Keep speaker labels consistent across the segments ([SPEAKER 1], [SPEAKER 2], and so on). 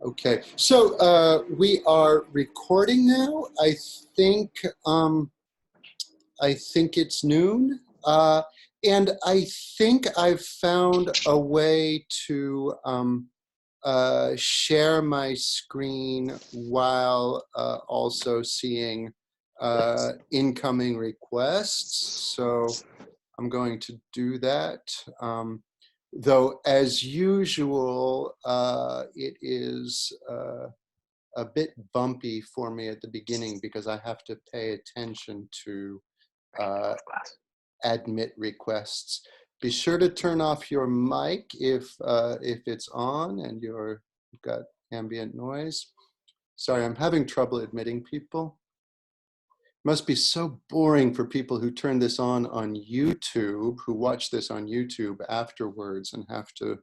[SPEAKER 1] Okay, so we are recording now. I think it's noon, and I think I've found a way to share my screen while also seeing incoming requests. So I'm going to do that. Though, as usual, it is a bit bumpy for me at the beginning because I have to pay attention to admit requests. Be sure to turn off your mic if it's on and you've got ambient noise. Sorry, I'm having trouble admitting people. Must be so boring for people who turn this on YouTube, who watch this on YouTube afterwards and have to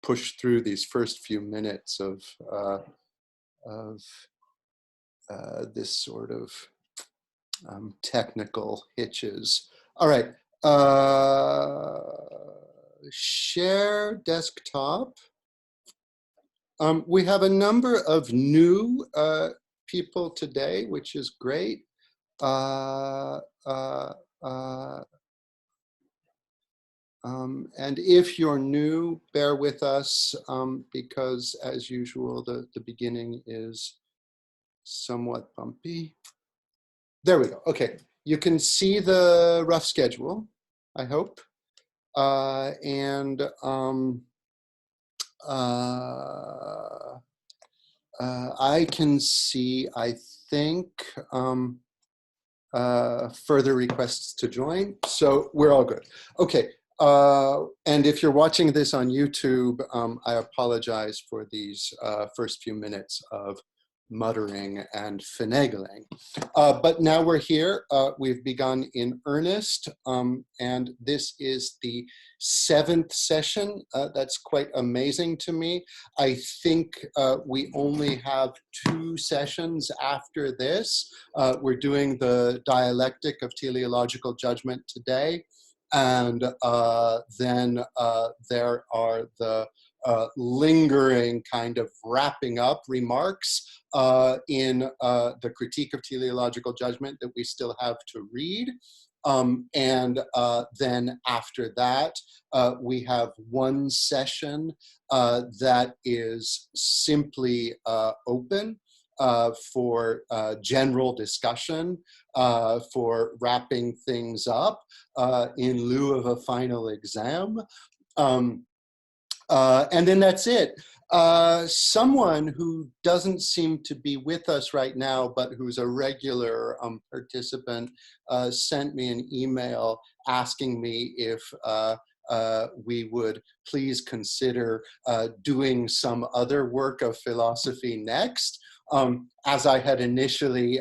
[SPEAKER 1] push through these first few minutes of this sort of technical hitches. All right, share desktop. We have a number of new people today, which is great. And if you're new, bear with us because, as usual, the beginning is somewhat bumpy. There we go. Okay, you can see the rough schedule, I hope. I can see, I think, further requests to join. So we're all good. Okay. And if you're watching this on YouTube, I apologize for these first few minutes of muttering and finagling. But now we're here. We've begun in earnest. And this is the 7th session. That's quite amazing to me. I think we only have 2 sessions after this. We're doing the Dialectic of Teleological Judgment today. And then there are the lingering kind of wrapping up remarks in the Critique of Teleological Judgment that we still have to read. And then after that, we have 1 session that is simply open for general discussion, for wrapping things up in lieu of a final exam. And then that's it. Someone who doesn't seem to be with us right now, but who's a regular participant, sent me an email asking me if we would please consider doing some other work of philosophy next. As I had initially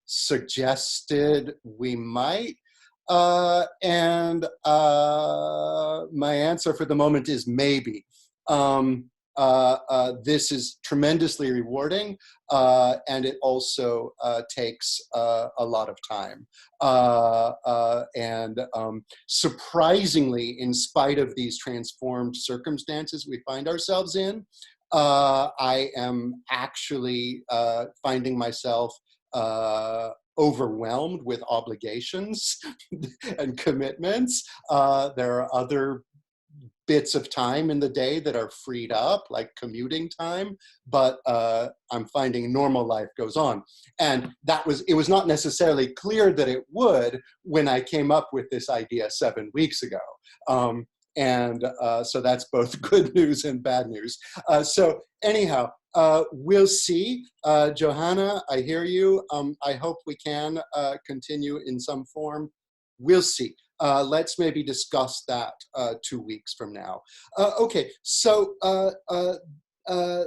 [SPEAKER 1] suggested we might. And my answer for the moment is maybe. This is tremendously rewarding, and it also takes a lot of time. And surprisingly, in spite of these transformed circumstances we find ourselves in, I am actually finding myself overwhelmed with obligations and commitments. There are other bits of time in the day that are freed up, like commuting time, but I'm finding normal life goes on. And it was not necessarily clear that it would when I came up with this idea 7 weeks ago. So that's both good news and bad news. So anyhow, we'll see. Johanna, I hear you. I hope we can continue in some form. We'll see. Let's maybe discuss that 2 weeks from now. Okay, so I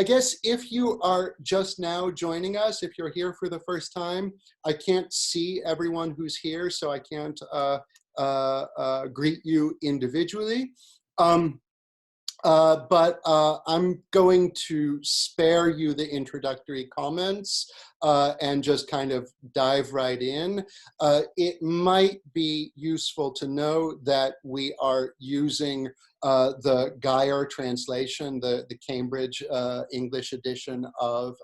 [SPEAKER 1] guess if you are just now joining us, if you're here for the first time, I can't see everyone who's here, so I can't greet you individually. but I'm going to spare you the introductory comments and just kind of dive right in. It might be useful to know that we are using the Geyer translation, the Cambridge English edition of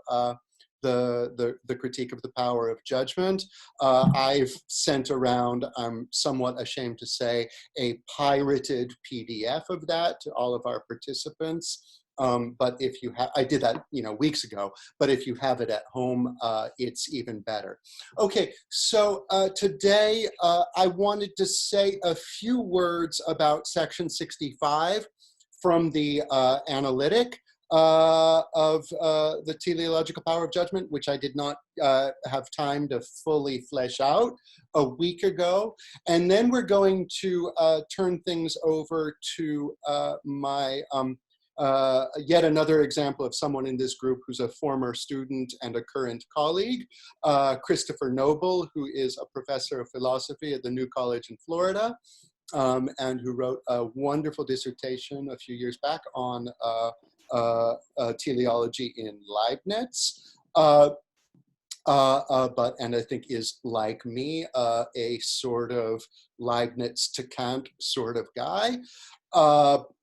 [SPEAKER 1] the Critique of the Power of Judgment. I've sent around, I'm somewhat ashamed to say, a pirated PDF of that to all of our participants. But if you have, I did that, weeks ago, but if you have it at home, it's even better. Okay, so today I wanted to say a few words about section 65 from the analytic of the teleological power of judgment, which I did not have time to fully flesh out a week ago. And then we're going to turn things over to my yet another example of someone in this group who's a former student and a current colleague, Christopher Noble, who is a professor of philosophy at the New College in Florida, and who wrote a wonderful dissertation a few years back on teleology in Leibniz. And I think is, like me, a sort of Leibniz to Kant sort of guy,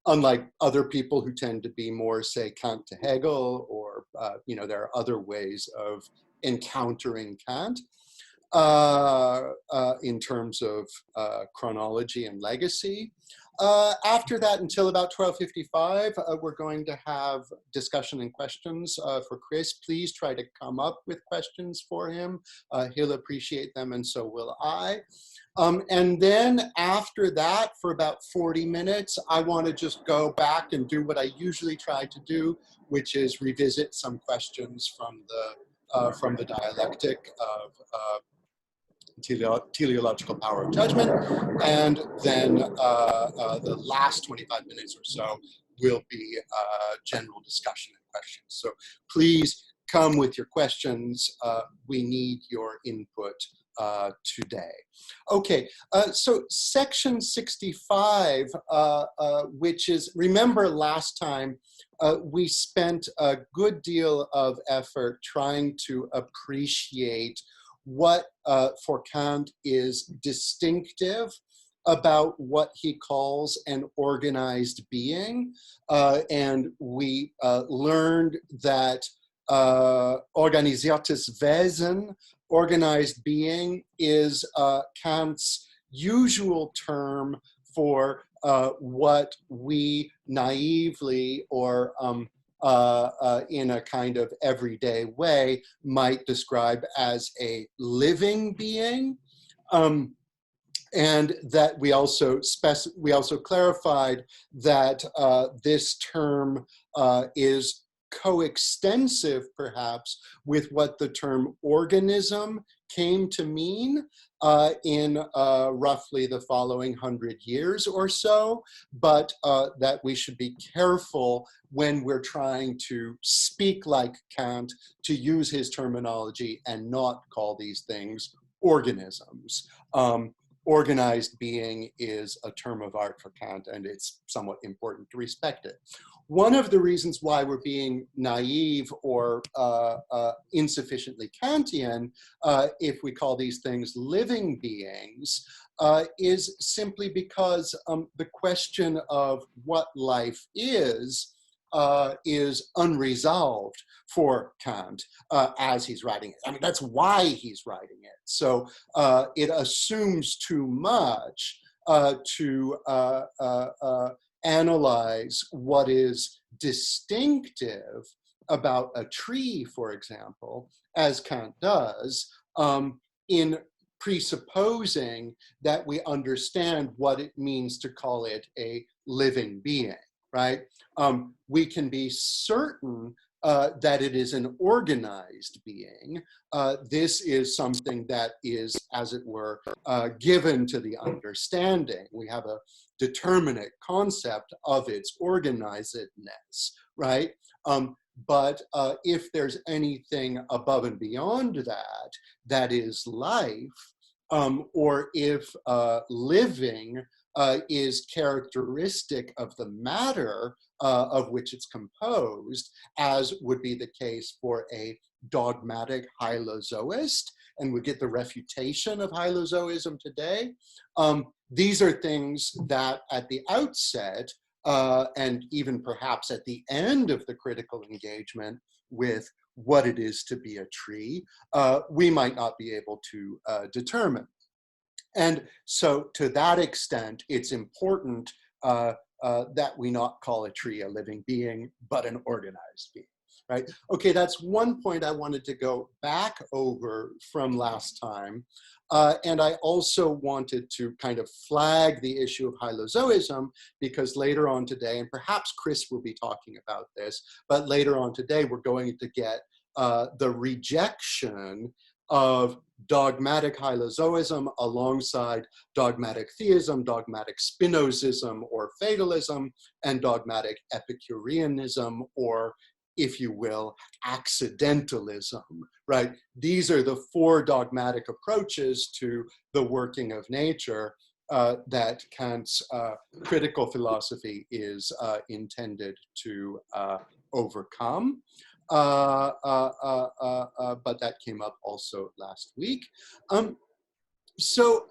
[SPEAKER 1] unlike other people who tend to be more, say, Kant to Hegel, or, there are other ways of encountering Kant in terms of chronology and legacy. After that, until about 12:55, we're going to have discussion and questions for Chris. Please try to come up with questions for him. He'll appreciate them, and so will I. And then after that, for about 40 minutes, I want to just go back and do what I usually try to do, which is revisit some questions from the dialectic of teleological power of judgment, and then the last 25 minutes or so will be general discussion and questions. So please come with your questions. We need your input today. Okay, so section 65, which is, remember last time, we spent a good deal of effort trying to appreciate what for Kant is distinctive about what he calls an organized being. And we learned that organisiertes Wesen, organized being, is Kant's usual term for what we naively or in a kind of everyday way might describe as a living being. And that we also clarified that this term is coextensive, perhaps, with what the term organism came to mean in roughly the following 100 years or so, but that we should be careful when we're trying to speak like Kant to use his terminology and not call these things organisms. Organized being is a term of art for Kant, and it's somewhat important to respect it. One of the reasons why we're being naive or insufficiently Kantian, if we call these things living beings, is simply because the question of what life is unresolved for Kant as he's writing it. I mean, that's why he's writing it. So it assumes too much to analyze what is distinctive about a tree, for example, as Kant does, in presupposing that we understand what it means to call it a living being, right? We can be certain that it is an organized being. This is something that is, as it were, given to the understanding. We have a determinate concept of its organizedness, right? But if there's anything above and beyond that, that is life, or if living is characteristic of the matter of which it's composed, as would be the case for a dogmatic hylozoist, and we get the refutation of hylozoism today. These are things that at the outset, and even perhaps at the end of the critical engagement with what it is to be a tree, we might not be able to determine. And so to that extent, it's important that we not call a tree a living being, but an organized being, right? Okay, that's one point I wanted to go back over from last time. And I also wanted to kind of flag the issue of hylozoism, because later on today, and perhaps Chris will be talking about this, but later on today, we're going to get the rejection of dogmatic hylozoism alongside dogmatic theism, dogmatic Spinozism or fatalism, and dogmatic Epicureanism, or, if you will, accidentalism, right? These are the four dogmatic approaches to the working of nature that Kant's critical philosophy is intended to overcome. But that came up also last week. So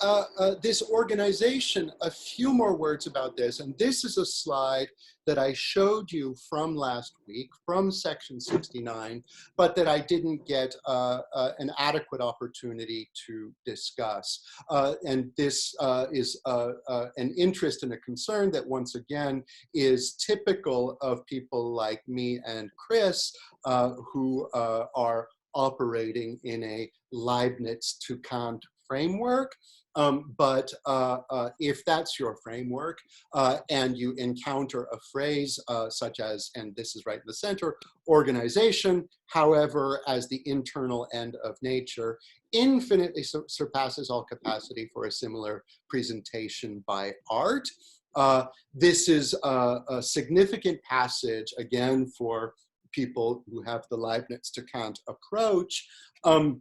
[SPEAKER 1] this organization, a few more words about this, and this is a slide that I showed you from last week, from section 69, but that I didn't get an adequate opportunity to discuss. And this is an interest and a concern that, once again, is typical of people like me and Chris, who are operating in a Leibniz to Kant framework. But if that's your framework and you encounter a phrase such as, and this is right in the center, organization, however, as the internal end of nature, infinitely surpasses all capacity for a similar presentation by art. This is a significant passage, again, for people who have the Leibniz to Kant approach. And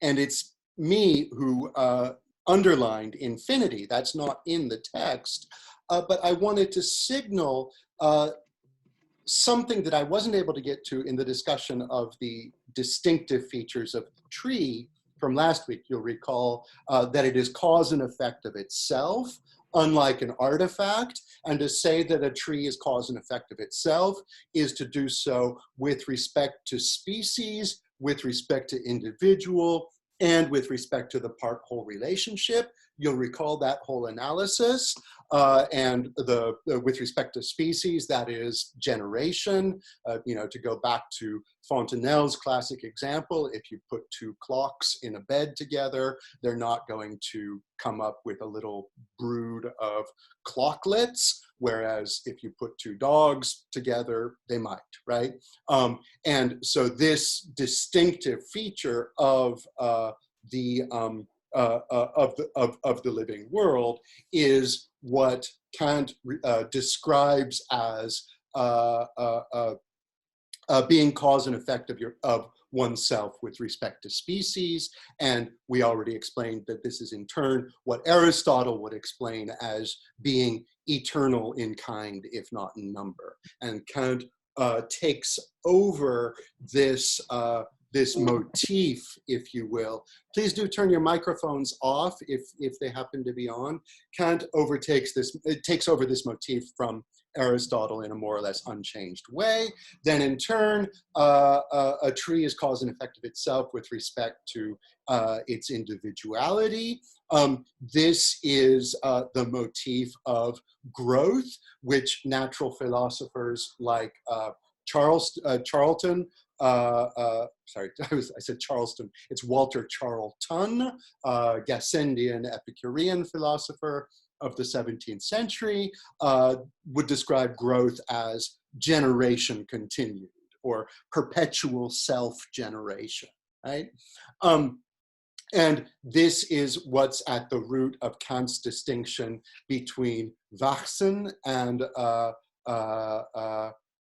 [SPEAKER 1] it's me who underlined infinity. That's not in the text, but I wanted to signal something that I wasn't able to get to in the discussion of the distinctive features of the tree from last week. You'll recall that it is cause and effect of itself, unlike an artifact. And to say that a tree is cause and effect of itself is to do so with respect to species, with respect to individual, and with respect to the part-whole relationship. You'll recall that whole analysis. And with respect to species, that is generation. To go back to Fontenelle's classic example, if you put two clocks in a bed together, they're not going to come up with a little brood of clocklets, whereas if you put two dogs together, they might, right? And so this distinctive feature of the living world is what Kant describes as being cause and effect of oneself with respect to species. And we already explained that this is in turn what Aristotle would explain as being eternal in kind, if not in number. And Kant takes over this this motif, if you will. Please do turn your microphones off if they happen to be on. Kant takes over this motif from Aristotle in a more or less unchanged way. Then in turn, a tree is cause and effect of itself with respect to its individuality. This is the motif of growth, which natural philosophers like Charlton, sorry, I said Charleston, it's Walter Charlton, Gassendian Epicurean philosopher of the 17th century, would describe growth as generation continued or perpetual self-generation, right? And this is what's at the root of Kant's distinction between wachsen and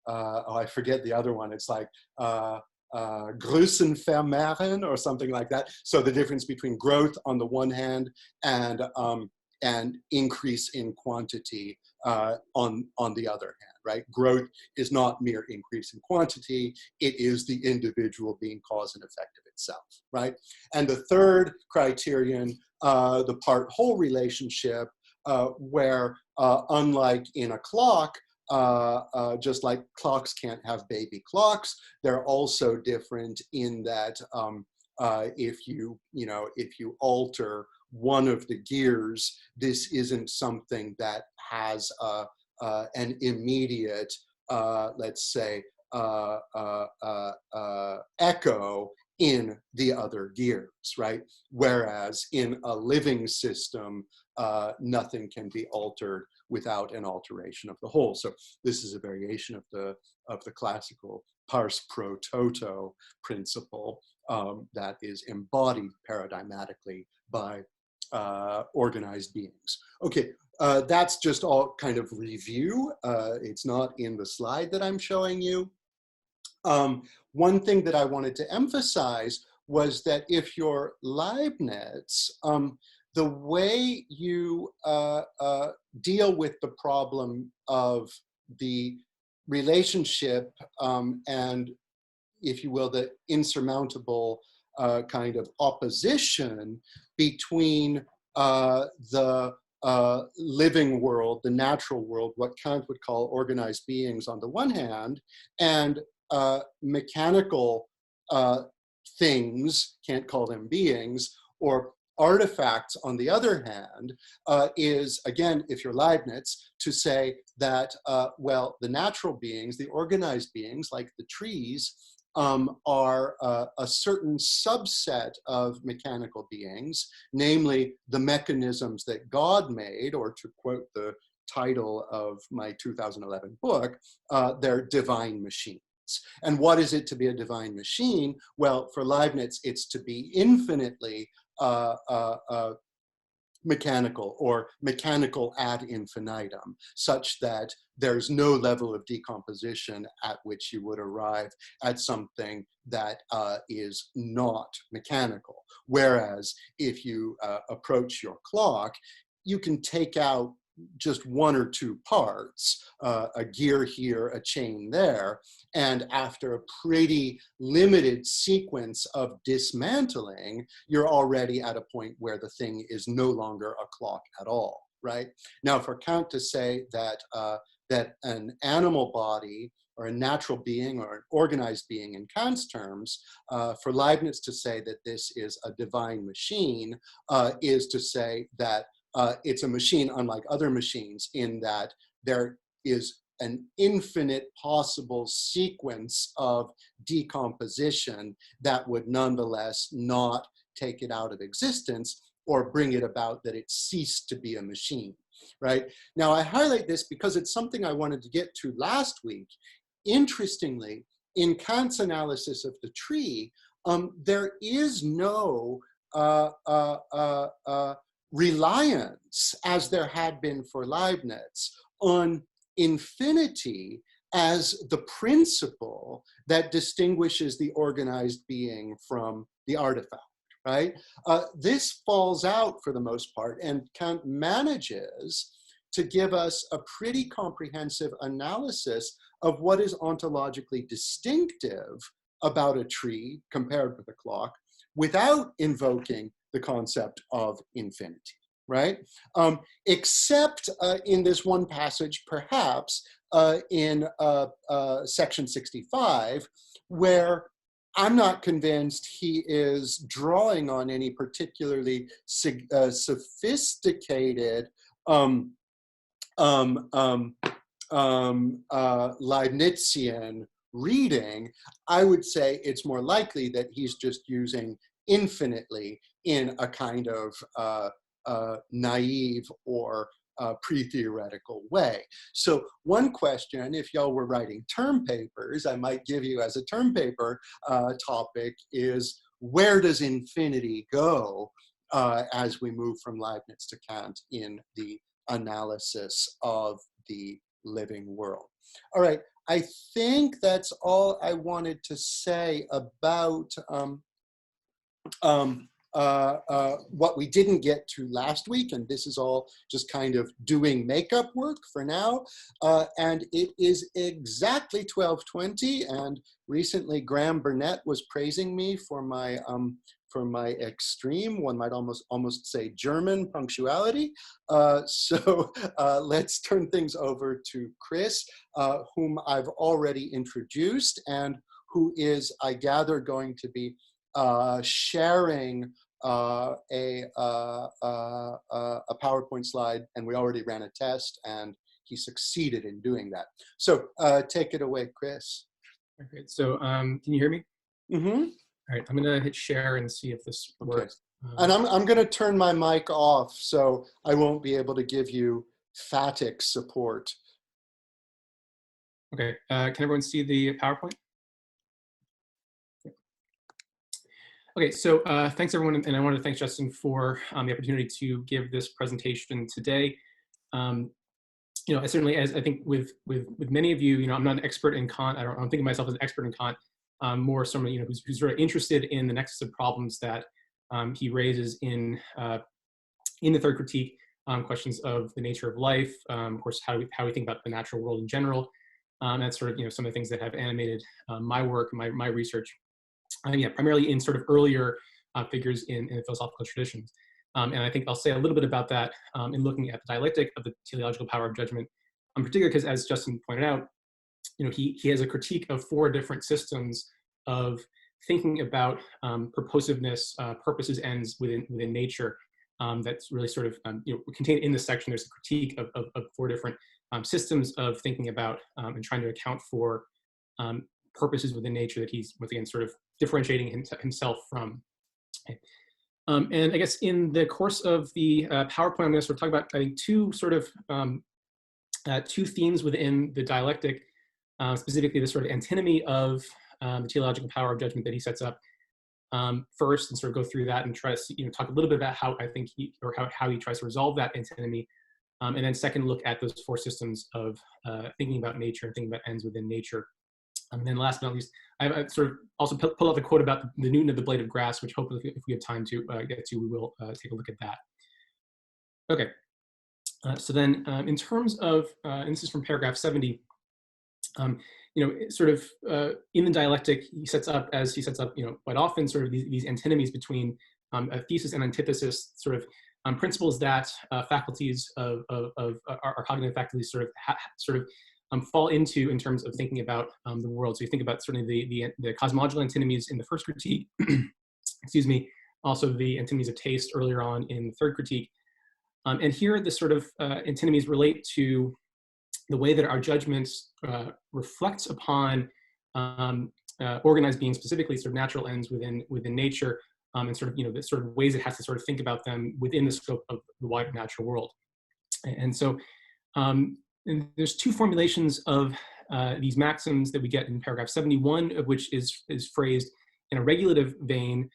[SPEAKER 1] I forget the other one. It's like Größen vermehren or something like that. So the difference between growth on the one hand and and increase in quantity on the other hand, right? Growth is not mere increase in quantity, it is the individual being cause and effect of itself, right? And the third criterion, the part-whole relationship, where unlike in a clock, just like clocks can't have baby clocks, they're also different in that if you alter one of the gears, this isn't something that has an immediate, let's say, echo in the other gears, right? Whereas in a living system, nothing can be altered without an alteration of the whole. So this is a variation of the classical pars pro toto principle that is embodied paradigmatically by organized beings. Okay, that's just all kind of review. It's not in the slide that I'm showing you. One thing that I wanted to emphasize was that if you're Leibniz, the way you deal with the problem of the relationship and, if you will, the insurmountable kind of opposition between the living world, the natural world, what Kant would call organized beings on the one hand, and mechanical things, can't call them beings, or artifacts on the other hand, is, again, if you're Leibniz, to say that, well, the natural beings, the organized beings, like the trees, are a certain subset of mechanical beings, namely the mechanisms that God made, or to quote the title of my 2011 book, they're divine machines. And what is it to be a divine machine? Well, for Leibniz, it's to be infinitely mechanical, or mechanical ad infinitum, such that there's no level of decomposition at which you would arrive at something that is not mechanical. Whereas if you approach your clock, you can take out just one or two parts, a gear here, a chain there, and after a pretty limited sequence of dismantling, you're already at a point where the thing is no longer a clock at all, right? Now, for Kant to say that, that an animal body, or a natural being, or an organized being in Kant's terms, for Leibniz to say that this is a divine machine, is to say that it's a machine unlike other machines, in that there is an infinite possible sequence of decomposition that would nonetheless not take it out of existence or bring it about that it ceased to be a machine, right? Now, I highlight this because it's something I wanted to get to last week. Interestingly, in Kant's analysis of the tree, there is no reliance, as there had been for Leibniz, on infinity as the principle that distinguishes the organized being from the artifact, right? This falls out for the most part, and Kant manages to give us a pretty comprehensive analysis of what is ontologically distinctive about a tree compared with a clock, without invoking the concept of infinity, right? Except in this one passage, perhaps, in section 65, where I'm not convinced he is drawing on any particularly sophisticated Leibnizian reading. I would say it's more likely that he's just using infinitely in a kind of naive or pre-theoretical way. So one question, if y'all were writing term papers, I might give you as a term paper topic, is where does infinity go as we move from Leibniz to Kant in the analysis of the living world? All right, I think that's all I wanted to say about what we didn't get to last week, and this is all just kind of doing makeup work for now. And it is exactly 12:20, and recently Graham Burnett was praising me for my extreme, one might almost say German punctuality. So let's turn things over to Chris, whom I've already introduced, and who is, I gather, going to be sharing a PowerPoint slide, and we already ran a test, and he succeeded in doing that. So take it away, Chris.
[SPEAKER 2] Okay, so can you hear me?
[SPEAKER 1] Mm-hmm.
[SPEAKER 2] All right, I'm gonna hit share and see if this works.
[SPEAKER 1] And I'm gonna turn my mic off, so I won't be able to give you phatic support.
[SPEAKER 2] Okay, can everyone see the PowerPoint? Okay, so thanks everyone, and I want to thank Justin for the opportunity to give this presentation today. You know, I certainly, as I think with many of you, you know, I'm not an expert in Kant. I don't think of myself as an expert in Kant. More someone, you know, who's sort of interested in the nexus of problems that he raises in the third critique, questions of the nature of life, of course, how we think about the natural world in general. That's sort of, you know, some of the things that have animated my work, my research. Yeah, primarily in sort of earlier figures in the philosophical traditions. And I think I'll say a little bit about that in looking at the dialectic of the teleological power of judgment, in particular because, as Justin pointed out, you know, he has a critique of 4 different systems of thinking about purposiveness, purposes, ends within nature. That's really sort of you know, contained in this section. There's a critique of 4 different systems of thinking about and trying to account for purposes within nature that he's, once again, sort of differentiating himself from. Okay. And I guess in the course of the PowerPoint, I'm going to sort of talk about, I think, 2 sort of 2 themes within the dialectic, specifically the sort of antinomy of the teleological power of judgment that he sets up first, and sort of go through that and try to see, you know, talk a little bit about how I think he, or how he tries to resolve that antinomy, and then second, look at those 4 systems of thinking about nature and thinking about ends within nature. And then last but not least, I've sort of also pull out the quote about the Newton of the blade of grass, which hopefully, if we have time to get to, we will take a look at that. Okay, so then in terms of, and this is from paragraph 70, you know, sort of in the dialectic, he sets up, you know, quite often sort of these antinomies between a thesis and antithesis, sort of principles that faculties of our cognitive faculties sort of fall into in terms of thinking about the world. So you think about certainly the cosmological antinomies in the first critique, excuse me, also the antinomies of taste earlier on in the third critique. And here the sort of antinomies relate to the way that our judgments reflects upon organized beings, specifically sort of natural ends within nature, and sort of, you know, the sort of ways it has to sort of think about them within the scope of the wider natural world. And so and there's 2 formulations of these maxims that we get in paragraph 71, of which is phrased in a regulative vein,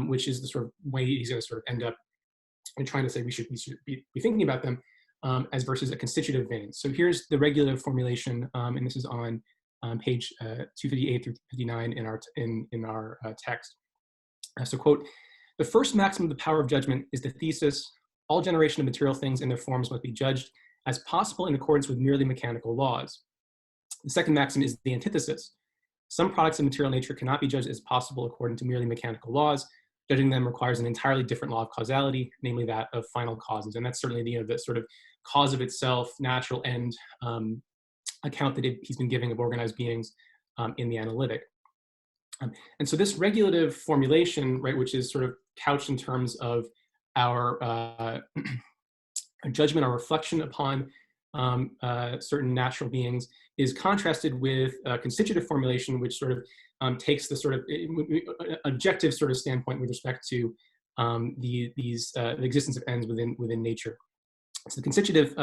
[SPEAKER 2] which is the sort of way he's going to sort of end up in trying to say we should be thinking about them, as versus a constitutive vein. So here's the regulative formulation, and this is on page 258 through 59 in our text. So quote, "The first maxim of the power of judgment is the thesis, all generation of material things and their forms must be judged as possible in accordance with merely mechanical laws. The second maxim is the antithesis. Some products of material nature cannot be judged as possible according to merely mechanical laws. Judging them requires an entirely different law of causality, namely that of final causes." And that's certainly the, you know, the sort of cause of itself, natural end account that he's been giving of organized beings in the analytic. And so this regulative formulation, right, which is sort of couched in terms of our judgment, our reflection upon certain natural beings, is contrasted with a constitutive formulation, which sort of takes the sort of objective sort of standpoint with respect to the existence of ends within nature. So the constitutive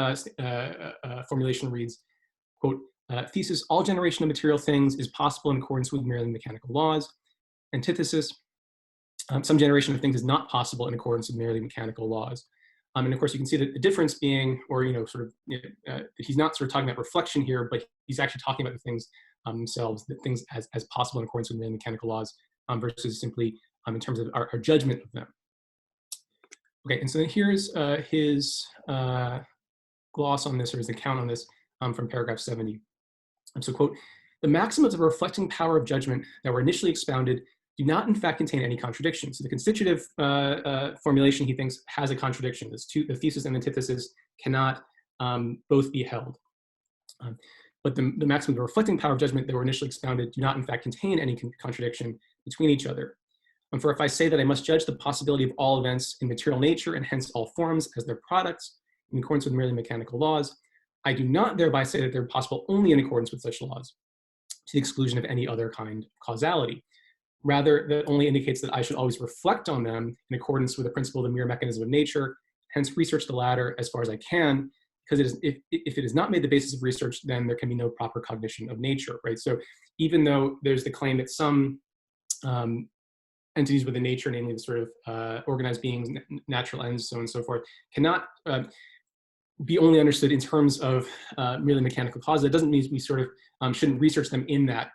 [SPEAKER 2] formulation reads, quote, "Thesis, all generation of material things is possible in accordance with merely mechanical laws. Antithesis, some generation of things is not possible in accordance with merely mechanical laws." And of course, you can see that the difference being, or, you know, sort of, he's not sort of talking about reflection here, but he's actually talking about the things themselves, the things as possible in accordance with merely mechanical laws, versus simply in terms of our judgment of them. Okay, and so then here's his gloss on this, or his account on this, from paragraph 70. So, quote, "The maxims of a reflecting power of judgment that were initially expounded do not in fact contain any contradiction." So the constitutive formulation, he thinks, has a contradiction. The thesis and antithesis cannot both be held. But the maxims of the reflecting power of judgment that were initially expounded do not in fact contain any contradiction between each other. For if I say that I must judge the possibility of all events in material nature and hence all forms as their products in accordance with merely mechanical laws, I do not thereby say that they're possible only in accordance with such laws, to the exclusion of any other kind of causality. Rather, that only indicates that I should always reflect on them in accordance with the principle of the mere mechanism of nature, hence research the latter as far as I can, because if it is not made the basis of research, then there can be no proper cognition of nature, right? So even though there's the claim that some entities within nature, namely the sort of organized beings, natural ends, so on and so forth, cannot be only understood in terms of merely mechanical causes. That doesn't mean we sort of shouldn't research them in that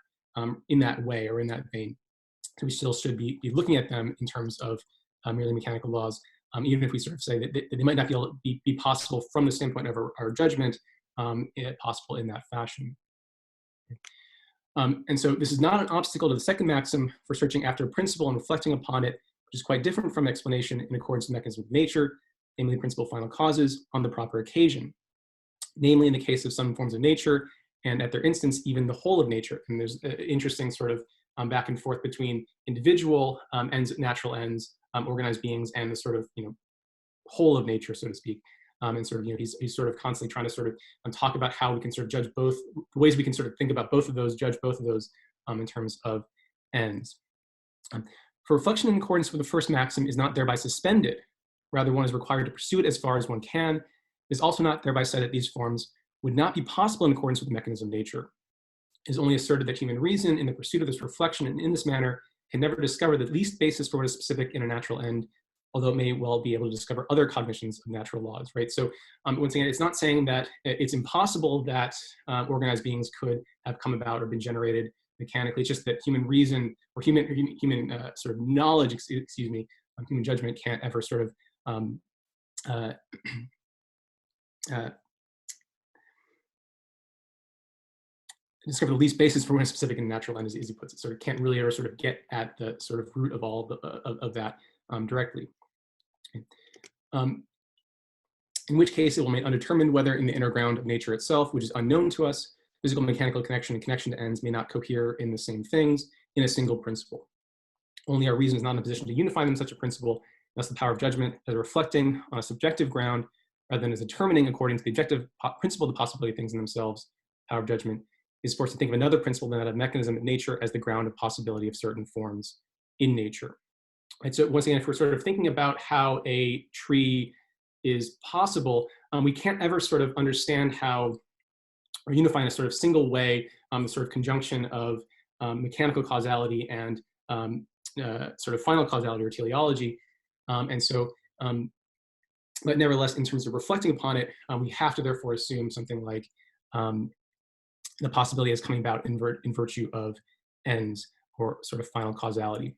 [SPEAKER 2] way or in that vein. So we still should be looking at them in terms of merely mechanical laws, even if we sort of say that they might not be possible from the standpoint of our judgment, possible in that fashion. And so this is not an obstacle to the second maxim for searching after a principle and reflecting upon it, which is quite different from explanation in accordance with the mechanism of nature, namely the principle of final causes on the proper occasion. Namely, in the case of some forms of nature, and at their instance, even the whole of nature. And there's an interesting sort of back and forth between individual ends, natural ends, organized beings, and the sort of whole of nature, so to speak. And sort of he's sort of constantly trying to sort of talk about how we can sort of judge both, the ways we can sort of think about both of those, judge both of those in terms of ends. For reflection in accordance with the first maxim is not thereby suspended. Rather, one is required to pursue it as far as one can. It is also not thereby said that these forms would not be possible in accordance with the mechanism of nature. It is only asserted that human reason, in the pursuit of this reflection and in this manner, can never discover the least basis for what is specific in a natural end, although it may well be able to discover other cognitions of natural laws, right? So once again, it's not saying that it's impossible that organized beings could have come about or been generated mechanically. It's just that human reason or human sort of knowledge, excuse me, human judgment can't ever sort of discover the least basis for what is specific in natural end, as he puts it. Sort of can't really ever sort of get at the sort of root of all of that directly. In which case it will remain undetermined whether in the inner ground of nature itself, which is unknown to us, physical mechanical connection and connection to ends may not cohere in the same things in a single principle. Only our reason is not in a position to unify them in such a principle. Thus the power of judgment as reflecting on a subjective ground rather than as determining according to the objective principle of the possibility of things in themselves. Power of judgment is forced to think of another principle than that of mechanism of nature as the ground of possibility of certain forms in nature. And so once again, if we're sort of thinking about how a tree is possible, we can't ever sort of understand how, or unify in a sort of single way, the sort of conjunction of mechanical causality and sort of final causality or teleology. And so, but nevertheless, in terms of reflecting upon it, we have to therefore assume something like the possibility is coming about in virtue of ends or sort of final causality.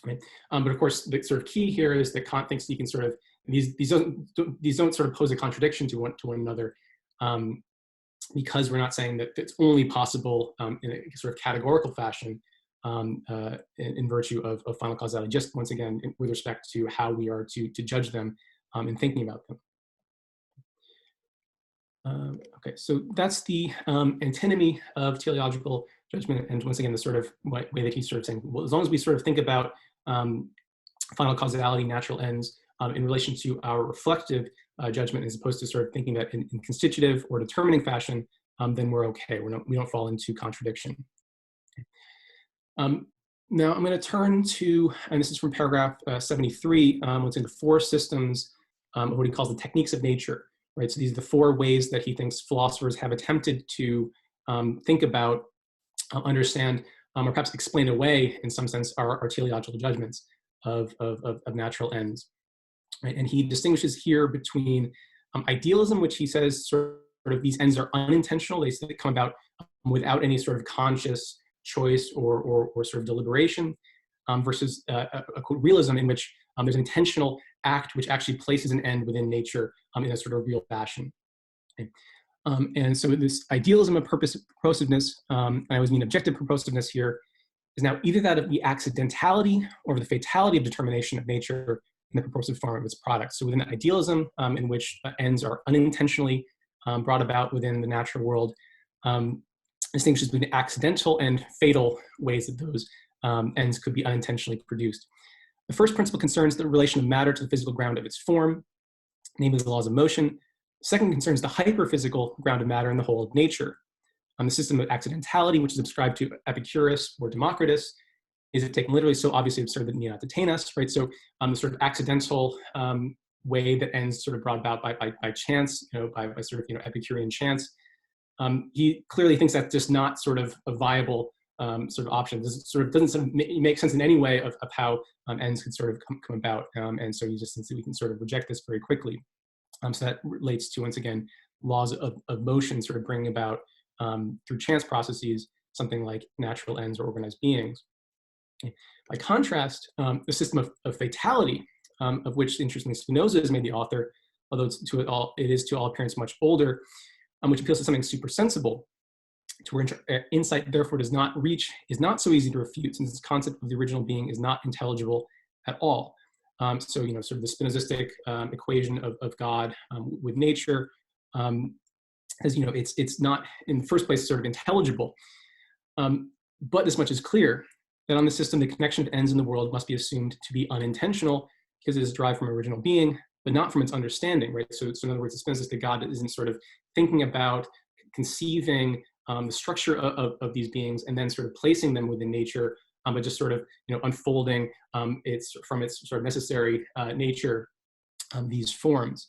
[SPEAKER 2] Right? But of course, the sort of key here is that Kant thinks you can sort of these don't sort of pose a contradiction to one another, because we're not saying that it's only possible in a sort of categorical fashion in virtue of final causality. Just once again, with respect to how we are to judge them in thinking about them. Okay, so that's the antinomy of teleological judgment, and once again, the sort of way that he's sort of saying, well, as long as we sort of think about final causality, natural ends, in relation to our reflective judgment, as opposed to sort of thinking that in constitutive or determining fashion, then we're okay. We don't fall into contradiction. Okay. Now I'm going to turn to, and this is from paragraph 73, what's in the four systems of what he calls the techniques of nature. Right, so these are the four ways that he thinks philosophers have attempted to think about, understand, or perhaps explain away, in some sense, our teleological judgments of natural ends. Right? And he distinguishes here between idealism, which he says sort of these ends are unintentional; they come about without any sort of conscious choice or sort of deliberation, versus realism, in which there's intentional act which actually places an end within nature in a sort of real fashion. Okay. And so this idealism of purposiveness, and I always mean objective purposiveness here, is now either that of the accidentality or the fatality of determination of nature in the purposive form of its products. So within idealism, in which ends are unintentionally brought about within the natural world, distinguishes between accidental and fatal ways that those ends could be unintentionally produced. The first principle concerns the relation of matter to the physical ground of its form, namely the laws of motion. The second concerns the hyperphysical ground of matter and the whole of nature. The system of accidentality, which is ascribed to Epicurus or Democritus, is, if taken literally, so obviously absurd that it need not detain us, right? So the sort of accidental way that ends sort of brought about by chance, by sort of Epicurean chance. He clearly thinks that's just not sort of a viable sort of option. This sort of doesn't make sense in any way of how ends could sort of come about, and so he just thinks that we can sort of reject this very quickly. So that relates to, once again, laws of motion sort of bringing about through chance processes something like natural ends or organized beings. Okay. By contrast, the system of fatality, of which, interestingly, Spinoza is made the author, although it is to all appearance much older, which appeals to something supersensible, to where insight therefore does not reach, is not so easy to refute, since this concept of the original being is not intelligible at all. So, sort of the Spinozistic equation of God with nature, as it's not in the first place sort of intelligible. But this much is clear, that on the system, the connection of ends in the world must be assumed to be unintentional because it is derived from original being, but not from its understanding, right? So in other words, the Spinozistic God isn't sort of thinking about conceiving the structure of these beings and then sort of placing them within nature, but just sort of unfolding from its sort of necessary nature these forms.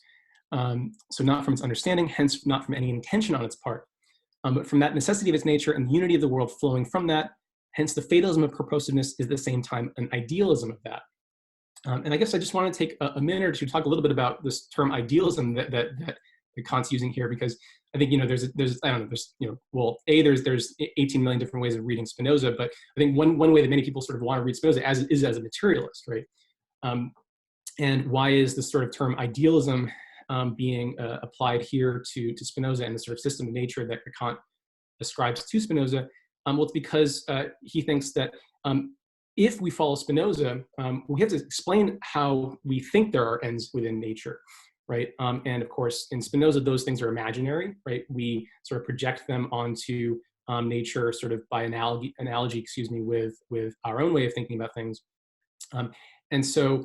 [SPEAKER 2] So not from its understanding, hence not from any intention on its part, but from that necessity of its nature and the unity of the world flowing from that. Hence the fatalism of purposiveness is at the same time an idealism of that. And I guess I just want to take a minute or two to talk a little bit about this term idealism that Kant's using here, because I think there's I don't know, there's 18 million different ways of reading Spinoza, but I think one way that many people sort of want to read Spinoza is as a materialist, right? And why is this sort of term idealism being applied here to Spinoza and the sort of system of nature that Kant ascribes to Spinoza? Well, it's because he thinks that if we follow Spinoza, we have to explain how we think there are ends within nature, right? And of course, in Spinoza, those things are imaginary, right? We sort of project them onto nature sort of by analogy, with our own way of thinking about things. And so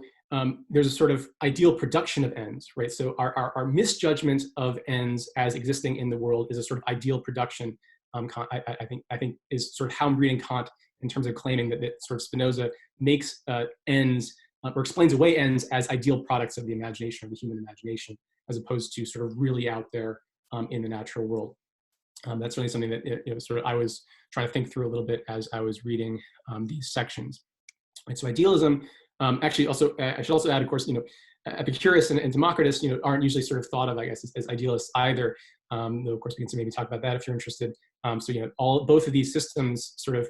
[SPEAKER 2] there's a sort of ideal production of ends, right? So our misjudgment of ends as existing in the world is a sort of ideal production. I think is sort of how I'm reading Kant in terms of claiming that sort of Spinoza makes ends or explains away ends as ideal products of the imagination, of the human imagination, as opposed to sort of really out there in the natural world. That's really something that sort of I was trying to think through a little bit as I was reading these sections. And so idealism, actually also, I should also add, of course, Epicurus and Democritus, aren't usually sort of thought of, I guess, as idealists either. Though of course we can maybe talk about that if you're interested. So both of these systems sort of,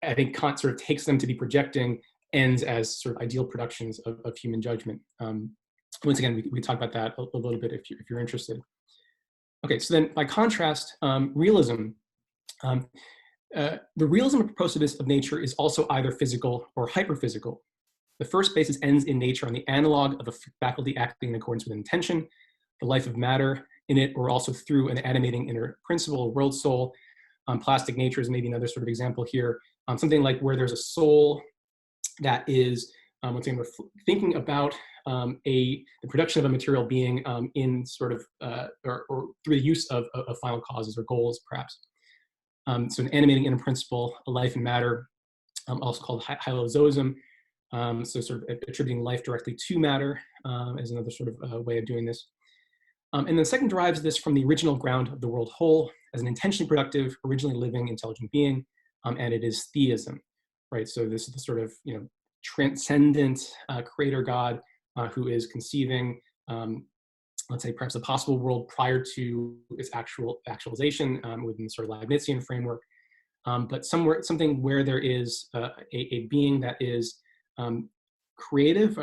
[SPEAKER 2] I think Kant sort of takes them to be projecting ends as sort of ideal productions of human judgment. Once again, we can talk about that a little bit if you're interested. Okay, so then by contrast, realism. The realism of purposiveness of nature is also either physical or hyperphysical. The first basis ends in nature on the analog of a faculty acting in accordance with intention, the life of matter in it, or also through an animating inner principle, or world soul. Plastic nature is maybe another sort of example here. Something like where there's a soul that is, once again, we're thinking about the production of a material being in sort of, or through the use of final causes or goals, perhaps. So an animating inner principle, a life and matter, also called hylozoism. So sort of attributing life directly to matter is another sort of way of doing this. And the second derives this from the original ground of the world whole as an intentionally productive, originally living, intelligent being, and it is theism, right? So this is the sort of transcendent creator God who is conceiving, let's say perhaps a possible world prior to its actualization within the sort of Leibnizian framework, but something where there is a being that is creative,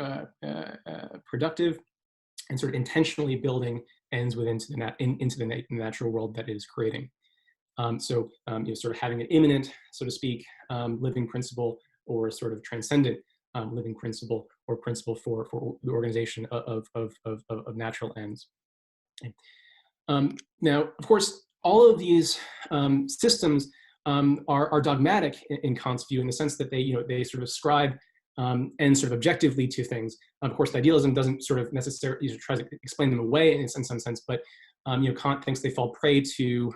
[SPEAKER 2] productive, and sort of intentionally building ends into the natural world that it is creating. So sort of having an immanent, so to speak, living principle, or sort of transcendent living principle, or principle for the organization of natural ends. Now, of course, all of these systems are dogmatic in Kant's view, in the sense that they sort of ascribe ends sort of objectively to things. Of course, the idealism doesn't sort of necessarily try to explain them away in some sense, but Kant thinks they fall prey to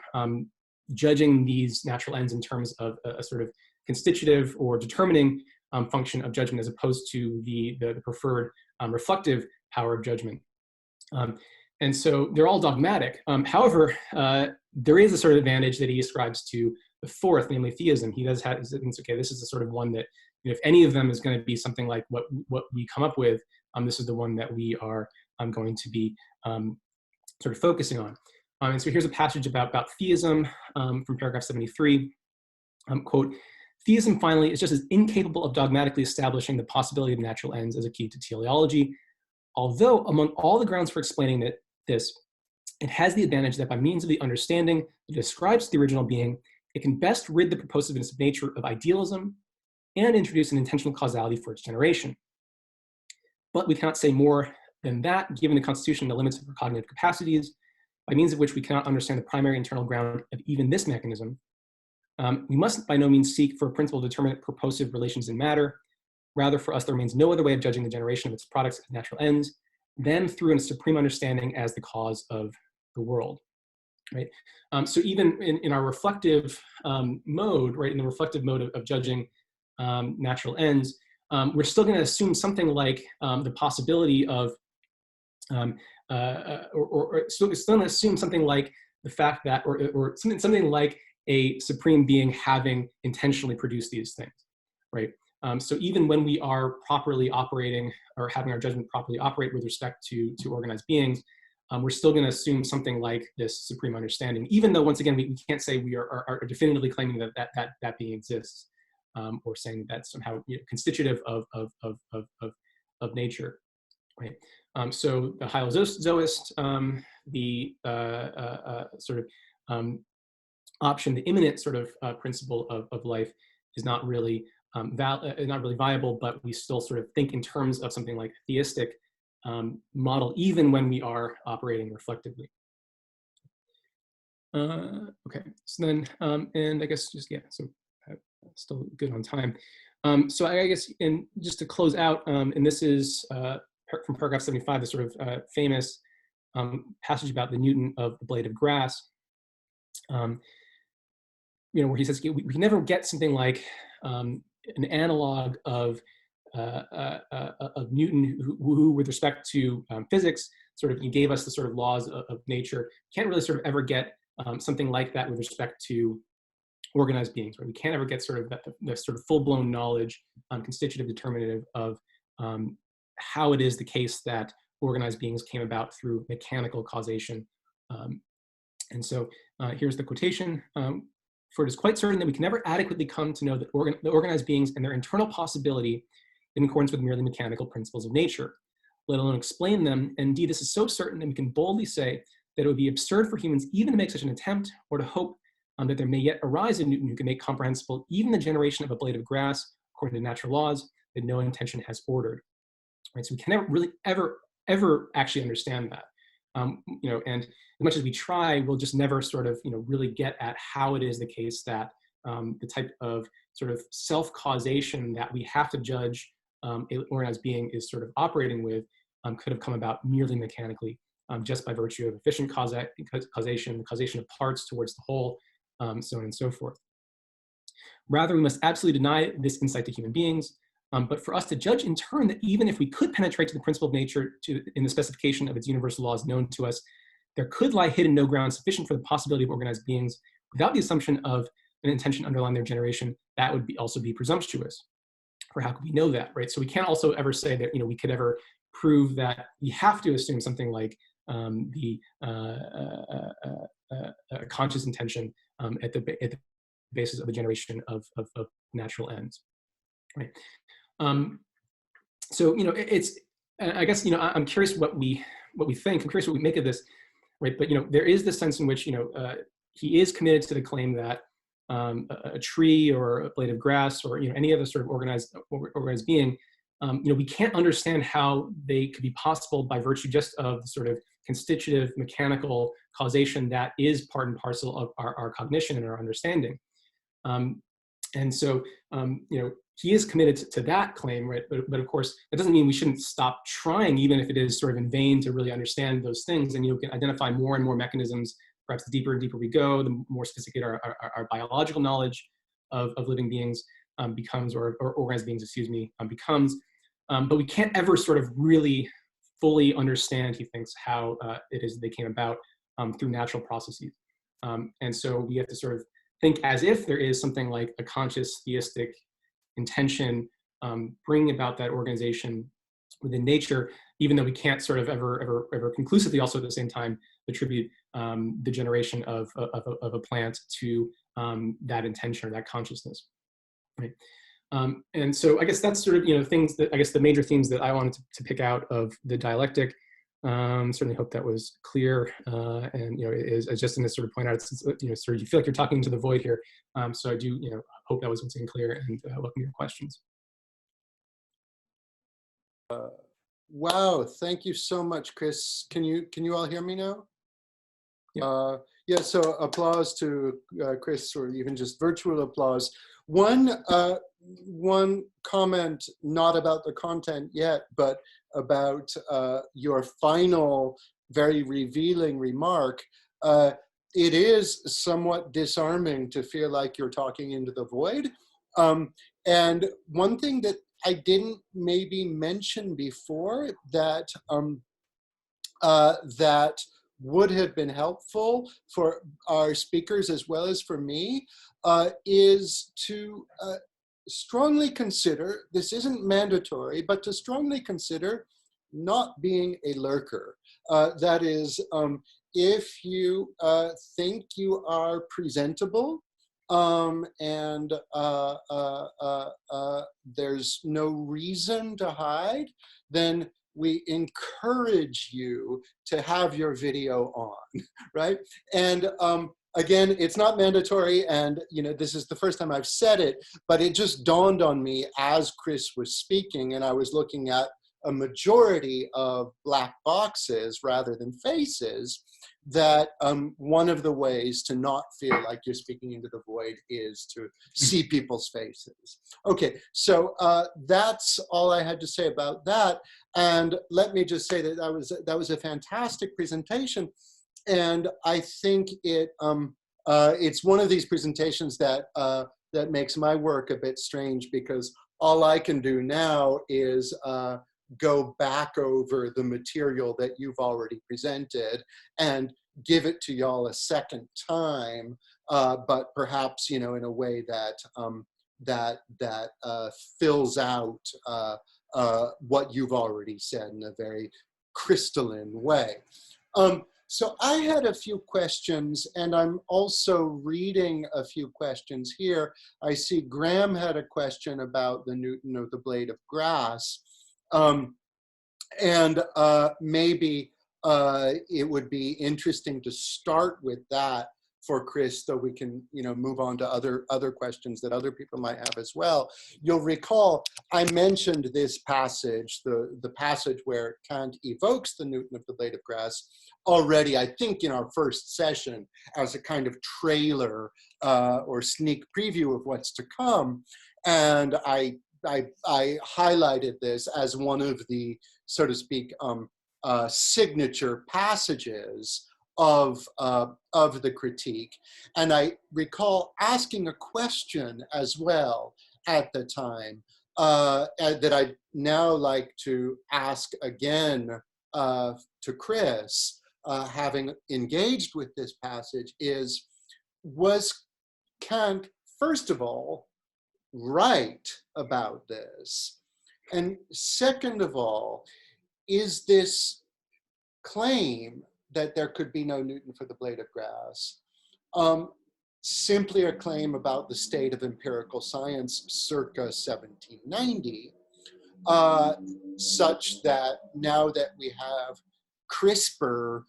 [SPEAKER 2] judging these natural ends in terms of a sort of constitutive or determining function of judgment, as opposed to the preferred reflective power of judgment. And so they're all dogmatic. However, there is a sort of advantage that he ascribes to the fourth, namely theism. He does have, okay, this is the sort of one that, if any of them is going to be something like what we come up with, this is the one that we are going to be sort of focusing on. And so here's a passage about theism from paragraph 73. Quote, "Theism, finally, is just as incapable of dogmatically establishing the possibility of natural ends as a key to teleology, although among all the grounds for explaining this, it has the advantage that by means of the understanding that describes the original being, it can best rid the purposiveness of nature of idealism and introduce an intentional causality for its generation. But we cannot say more than that, given the constitution and the limits of our cognitive capacities, by means of which we cannot understand the primary internal ground of even this mechanism. We must by no means seek for a principle of determinate purposive relations in matter. Rather, for us, there remains no other way of judging the generation of its products as natural ends than through a supreme understanding as the cause of the world." Right. So even in our reflective mode, right, in the reflective mode of judging natural ends, we're still going to assume something like the possibility of, or still going to assume something like the fact that, or something like a supreme being having intentionally produced these things, right? So even when we are properly operating, or having our judgment properly operate with respect to organized beings, we're still going to assume something like this supreme understanding, even though, once again, we can't say we are definitively claiming that being exists, or saying that's somehow constitutive of nature, right? So the hylozoist, the sort of option, the immanent sort of principle of life, is not really viable, but we still sort of think in terms of something like theistic model, even when we are operating reflectively. Okay, so then, and I guess just, yeah, so still good on time. So I guess, and just to close out, and this is from paragraph 75, the sort of famous passage about the Newton of the blade of grass, where he says we can never get something like an analog of Newton, who with respect to physics, sort of, he gave us the sort of laws of nature. Can't really sort of ever get something like that with respect to organized beings, right? We can't ever get sort of the sort of full-blown knowledge, constitutive, determinative of how it is the case that organized beings came about through mechanical causation. And so here's the quotation. "For it is quite certain that we can never adequately come to know the organized beings and their internal possibility in accordance with merely mechanical principles of nature, let alone explain them. And indeed, this is so certain that we can boldly say that it would be absurd for humans even to make such an attempt, or to hope that there may yet arise a Newton who can make comprehensible even the generation of a blade of grass according to natural laws that no intention has ordered." Right? So we can never really ever actually understand that. And as much as we try, we'll just never sort of, really get at how it is the case that the type of sort of self-causation that we have to judge an organized being is sort of operating with could have come about merely mechanically, just by virtue of efficient causation, the causation of parts towards the whole, so on and so forth. Rather, we must absolutely deny this insight to human beings, but for us to judge in turn that even if we could penetrate to the principle of nature in the specification of its universal laws known to us, there could lie hidden no ground sufficient for the possibility of organized beings without the assumption of an intention underlying their generation, that would also be presumptuous. For how could we know that, right? So we can't also ever say that, we could ever prove that. We have to assume something like the conscious intention at the basis of the generation of natural ends, right? So, and I guess, I'm curious what we think. I'm curious what we make of this, right? But, there is this sense in which, he is committed to the claim that a tree or a blade of grass or, any other sort of organized being, we can't understand how they could be possible by virtue just of the sort of constitutive mechanical causation that is part and parcel of our cognition and our understanding. And so, he is committed to that claim, right? But of course, that doesn't mean we shouldn't stop trying, even if it is sort of in vain, to really understand those things. And you can identify more and more mechanisms. Perhaps the deeper and deeper we go, the more sophisticated our biological knowledge of living beings becomes, or organized beings, excuse me, becomes. But we can't ever sort of really fully understand, he thinks, how it is they came about through natural processes. And so we have to sort of think as if there is something like a conscious theistic intention bringing about that organization within nature, even though we can't sort of ever conclusively also at the same time attribute the generation of a plant to that intention or that consciousness, right? And so I guess that's sort of, things that, I guess, the major themes that I wanted to pick out of the dialectic. Certainly hope that was clear. And, as Justin has sort of pointed out, it's, sort of, you feel like you're talking to the void here. So I do, hope that was once again clear, and welcome your questions.
[SPEAKER 1] Wow, thank you so much, Chris. Can you all hear me now? Yeah. Yeah, so applause to Chris, or even just virtual applause. One comment, not about the content yet, but about your final, very revealing remark. It is somewhat disarming to feel like you're talking into the void. And one thing that I didn't maybe mention before that that would have been helpful for our speakers as well as for me is to strongly consider, this isn't mandatory, but to strongly consider not being a lurker. That is, if you think you are presentable, and there's no reason to hide, then we encourage you to have your video on, right? And again, it's not mandatory, and this is the first time I've said it, but it just dawned on me as Chris was speaking, and I was looking at a majority of black boxes rather than faces, that one of the ways to not feel like you're speaking into the void is to see people's faces. Okay, so that's all I had to say about that. And let me just say that that was a fantastic presentation. And I think it's one of these presentations that that makes my work a bit strange, because all I can do now is go back over the material that you've already presented and give it to y'all a second time, but perhaps in a way that fills out what you've already said in a very crystalline way. So I had a few questions, and I'm also reading a few questions here. I see Graham had a question about the Newton of the blade of grass. And maybe it would be interesting to start with that for Chris, so we can move on to other questions that other people might have as well. You'll recall I mentioned this passage, the passage where Kant evokes the Newton of the blade of grass already, I think, in our first session, as a kind of trailer or sneak preview of what's to come. And I highlighted this as one of the, so to speak, signature passages of the critique. And I recall asking a question as well at the time that I'd now like to ask again to Chris, having engaged with this passage, is, was Kant, first of all, right about this? And second of all, is this claim that there could be no Newton for the blade of grass simply a claim about the state of empirical science circa 1790? such that now that we have CRISPR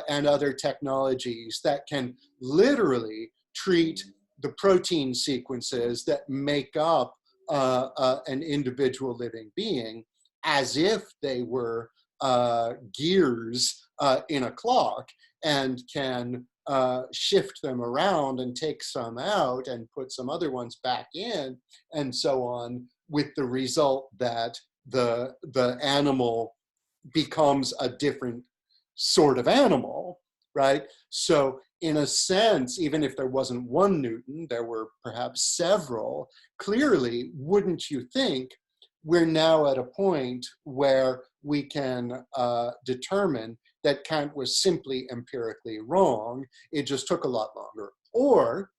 [SPEAKER 1] and other technologies that can literally treat the protein sequences that make up an individual living being as if they were gears in a clock, and can shift them around and take some out and put some other ones back in, and so on, with the result that the animal becomes a different sort of animal, right? So in a sense, even if there wasn't one Newton, there were perhaps several. Clearly, wouldn't you think we're now at a point where we can determine that Kant was simply empirically wrong? It just took a lot longer. Or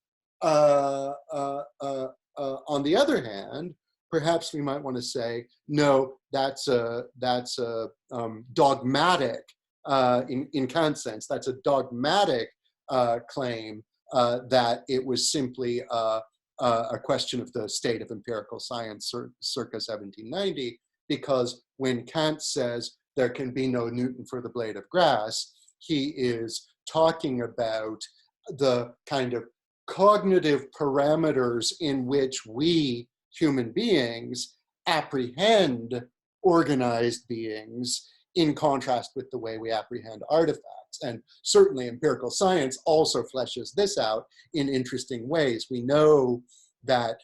[SPEAKER 1] on the other hand, perhaps we might want to say, no, that's a dogmatic, in Kant's sense, that's a dogmatic claim that it was simply a question of the state of empirical science circa 1790, because when Kant says there can be no Newton for the blade of grass, he is talking about the kind of cognitive parameters in which we human beings apprehend organized beings, in contrast with the way we apprehend artifacts. And certainly empirical science also fleshes this out in interesting ways. We know that,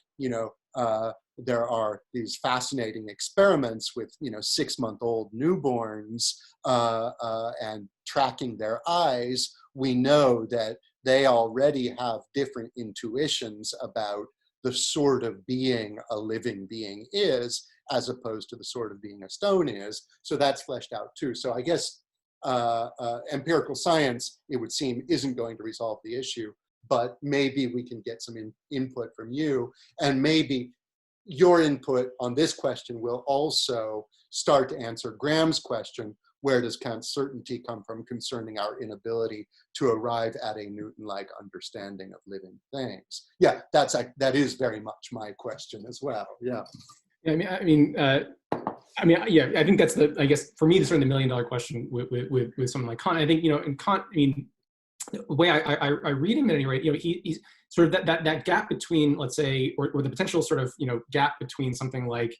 [SPEAKER 1] there are these fascinating experiments with, 6-month-old newborns and tracking their eyes. We know that they already have different intuitions about the sort of being a living being is, as opposed to the sort of being a stone is. So that's fleshed out too. So I guess empirical science, it would seem, isn't going to resolve the issue, but maybe we can get some input from you, and maybe your input on this question will also start to answer Graham's question: where does Kant's certainty come from concerning our inability to arrive at a Newton-like understanding of living things? Yeah, that is very much my question as well. Yeah.
[SPEAKER 2] Yeah, yeah, I think that's I guess for me, the sort of the $1,000,000 question with someone like Kant. I think, in Kant, the way I read him at any rate, he's sort of that gap between, let's say, or the potential sort of, gap between something like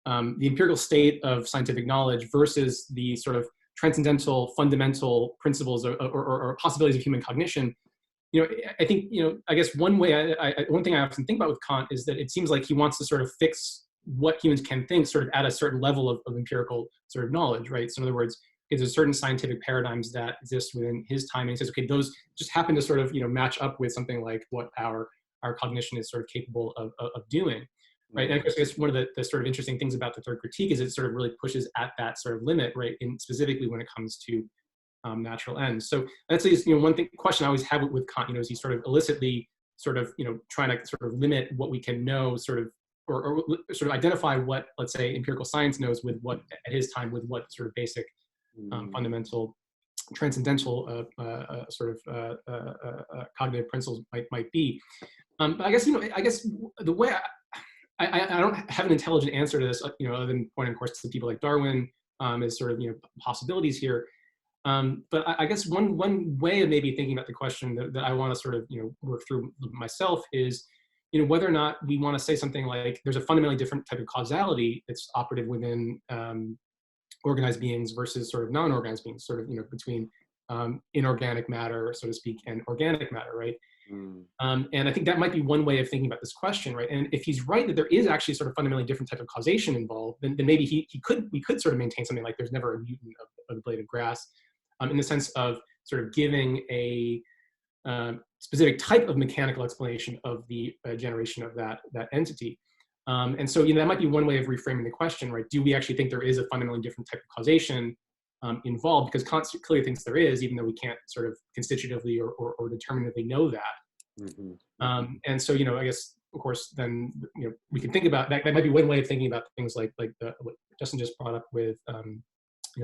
[SPEAKER 2] the empirical state of scientific knowledge versus the sort of transcendental fundamental principles or possibilities of human cognition. I think, I guess one way one thing I often think about with Kant is that it seems like he wants to sort of fix what humans can think sort of at a certain level of empirical sort of knowledge, right? So in other words, there's certain scientific paradigms that exist within his time, and he says, okay, those just happen to sort of, match up with something like what our cognition is sort of capable of doing, right? And I guess one of the sort of interesting things about the third critique is it sort of really pushes at that sort of limit, right? And specifically when it comes to natural ends. So that's one question I always have with Kant, is he sort of illicitly sort of, trying to sort of limit what we can know, sort of, or sort of identify what, let's say, empirical science knows with what, at his time, with what sort of basic fundamental transcendental sort of cognitive principles might be. But I guess, the way I don't have an intelligent answer to this, other than pointing, of course, to people like Darwin as sort of, possibilities here. But I guess one way of maybe thinking about the question that I want to sort of, work through myself is, whether or not we want to say something like there's a fundamentally different type of causality that's operative within organized beings versus sort of non-organized beings, sort of, between inorganic matter, so to speak, and organic matter, right? And I think that might be one way of thinking about this question, right? And if he's right that there is actually sort of fundamentally different type of causation involved, then maybe we could sort of maintain something like there's never a Newton of the blade of grass, in the sense of sort of giving a specific type of mechanical explanation of the generation of that entity. And so, that might be one way of reframing the question, right? Do we actually think there is a fundamentally different type of causation involved? Because Kant clearly thinks there is, even though we can't sort of constitutively or determinatively know that. And so, I guess, of course, then, we can think about that. That might be one way of thinking about things like what Justin just brought up with,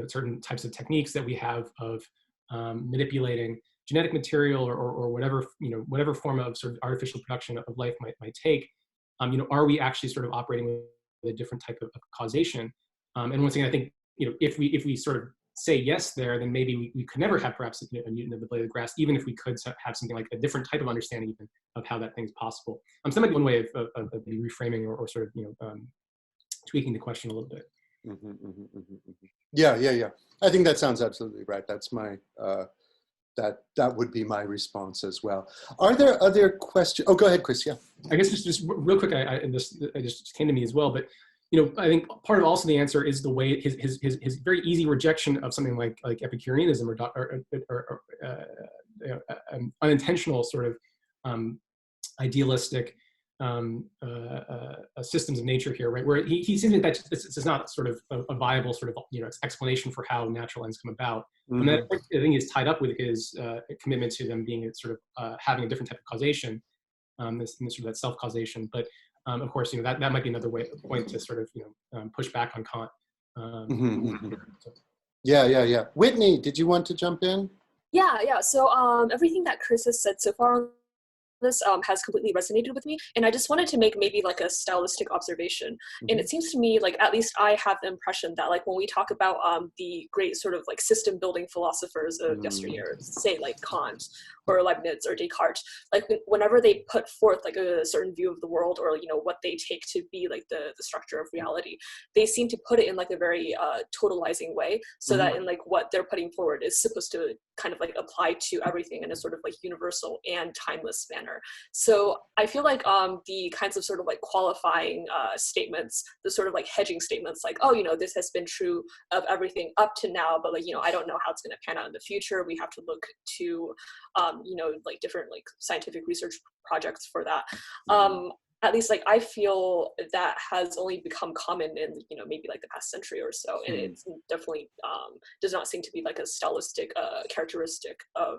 [SPEAKER 2] certain types of techniques that we have of manipulating genetic material or whatever, whatever form of sort of artificial production of life might take. Are we actually sort of operating a different type of causation. And once again, I think, if we sort of say yes there, then maybe we could never have perhaps a Newton of the blade of grass, even if we could have something like a different type of understanding even of how that thing's possible. So that might be one way of reframing or sort of tweaking the question a little bit.
[SPEAKER 1] Yeah. I think that sounds absolutely right. That's my that would be my response as well. Are there other questions? Oh, go ahead, Chris. Yeah.
[SPEAKER 2] I guess just real quick, it just came to me as well, but I think part of also the answer is the way his very easy rejection of something like Epicureanism or unintentional sort of idealistic systems of nature here, right? Where he seems that this is not sort of a viable sort of explanation for how natural ends come about. And that I think is tied up with his commitment to them being sort of having a different type of causation, this sort of that self causation. But of course, that might be another point to sort of push back on Kant.
[SPEAKER 1] Yeah. Whitney, did you want to jump in?
[SPEAKER 3] Yeah. So everything that Chris has said so far on this has completely resonated with me, and I just wanted to make maybe like a stylistic observation. And it seems to me like, at least I have the impression that like when we talk about the great sort of like system building philosophers of yesteryear, say like Kant or Leibniz or Descartes, like whenever they put forth like a certain view of the world, or what they take to be like the structure of reality, they seem to put it in like a very totalizing way, so that in like what they're putting forward is supposed to kind of like apply to everything in a sort of like universal and timeless manner. So I feel like the kinds of sort of like qualifying statements, the sort of like hedging statements, like, oh, this has been true of everything up to now, but like, I don't know how it's going to pan out in the future. We have to look to, like different like scientific research projects for that. At least like I feel that has only become common in maybe like the past century or so, and it's definitely does not seem to be like a stylistic characteristic of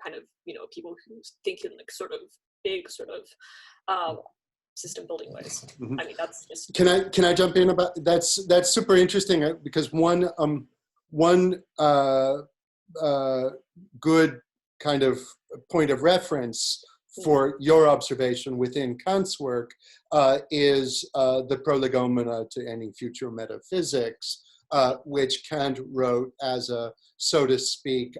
[SPEAKER 3] kind of people who think in like sort of big sort of system building ways. I mean, that's just.
[SPEAKER 1] Can I jump in about that's super interesting, because one good kind of point of reference for your observation within Kant's work is the Prolegomena to any future metaphysics, which Kant wrote as a, so to speak,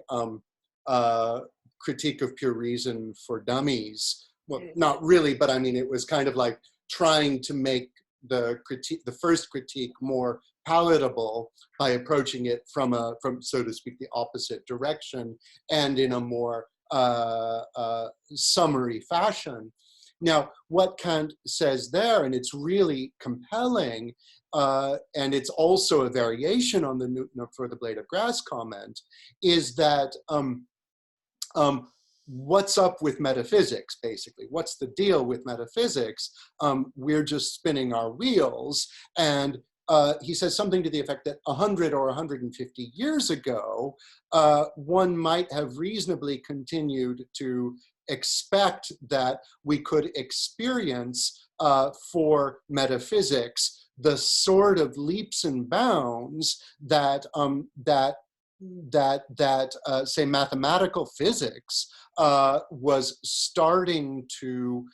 [SPEAKER 1] critique of pure reason for dummies. Well, not really, but I mean, it was kind of like trying to make the first critique more palatable by approaching it from so to speak, the opposite direction, and in a more summary fashion. Now, what Kant says there, and it's really compelling, and it's also a variation on the Newton for the blade of grass comment, is that what's up with metaphysics, basically? What's the deal with metaphysics? We're just spinning our wheels. And he says something to the effect that 100 or 150 years ago, one might have reasonably continued to expect that we could experience for metaphysics the sort of leaps and bounds that say mathematical physics was starting to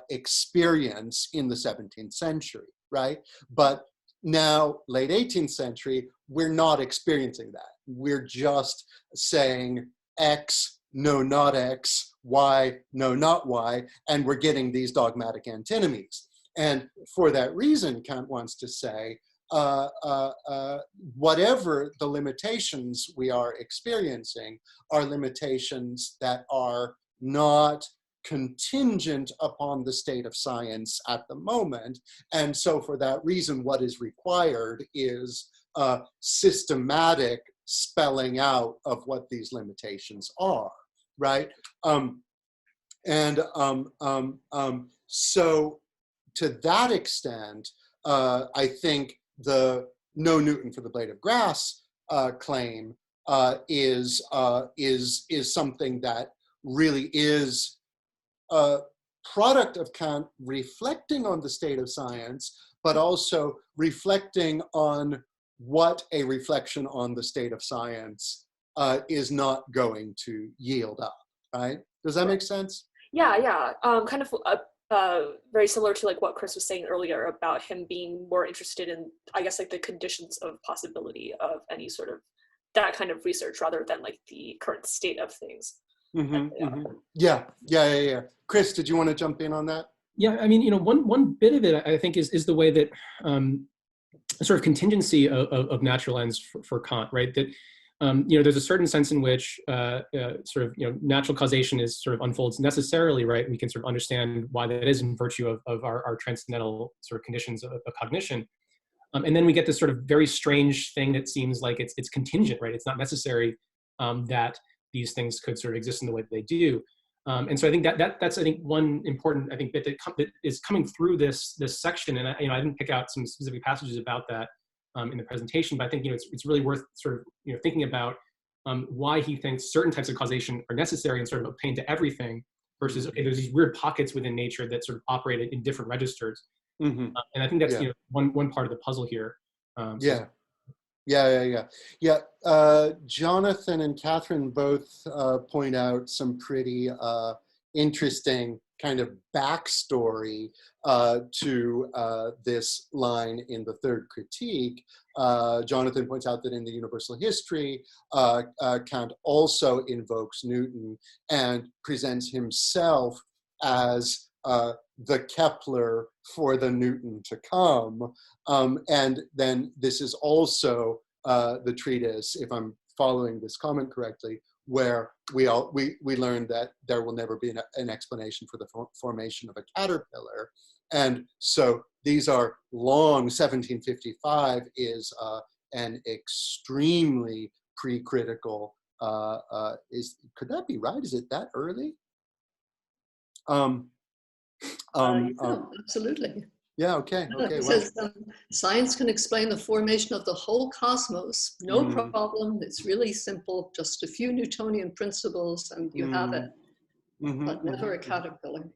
[SPEAKER 1] experience in the 17th century, right? But now, late 18th century, we're not experiencing that. We're just saying X, no, not X, Y, no, not Y, and we're getting these dogmatic antinomies. And for that reason, Kant wants to say, whatever the limitations we are experiencing are limitations that are not contingent upon the state of science at the moment. And so for that reason, what is required is a systematic spelling out of what these limitations are, right? So to that extent, I think the no Newton for the blade of grass claim is something that really is a product of Kant reflecting on the state of science, but also reflecting on what a reflection on the state of science is not going to yield up, right? Does that make sense?
[SPEAKER 3] Yeah. Kind of very similar to like what Chris was saying earlier about him being more interested in, I guess, like the conditions of possibility of any sort of that kind of research rather than like the current state of things.
[SPEAKER 1] Yeah. Chris, did you want to jump in on that?
[SPEAKER 2] Yeah, I mean, one bit of it I think is the way that sort of contingency of natural ends for Kant, right? That there's a certain sense in which sort of natural causation is sort of unfolds necessarily, right? We can sort of understand why that is in virtue of our transcendental sort of conditions of cognition. And then we get this sort of very strange thing that seems like it's contingent, right? It's not necessary that these things could sort of exist in the way that they do. And so I think that's I think one important bit that is coming through this section. And I didn't pick out some specific passages about that in the presentation, but I think it's really worth sort of thinking about why he thinks certain types of causation are necessary and sort of obtained to everything versus okay, there's these weird pockets within nature that sort of operate in different registers. And I think that's one part of the puzzle here.
[SPEAKER 1] Jonathan and Catherine both point out some pretty interesting kind of backstory to this line in the third critique. Jonathan points out that in the universal history, Kant also invokes Newton and presents himself as the Kepler for the Newton to come. And then this is also the treatise, if I'm following this comment correctly, where we learned that there will never be an explanation for the formation of a caterpillar. And so these are long, 1755 is an extremely pre-critical, could that be right? Is it that early?
[SPEAKER 4] Absolutely.
[SPEAKER 1] Yeah, okay.
[SPEAKER 4] It says science can explain the formation of the whole cosmos. No problem. It's really simple. Just a few Newtonian principles and you have it. But never a caterpillar.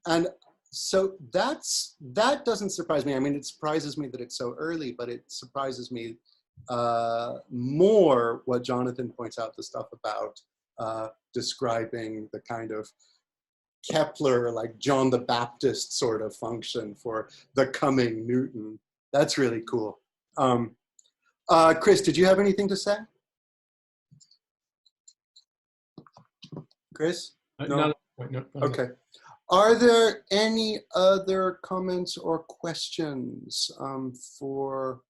[SPEAKER 1] And so that doesn't surprise me. I mean, it surprises me that it's so early, but it surprises me more what Jonathan points out, the stuff about describing the kind of Kepler, like John the Baptist sort of function for the coming Newton. That's really cool. Chris, did you have anything to say? Chris?
[SPEAKER 2] No.
[SPEAKER 1] Okay. Are there any other comments or questions for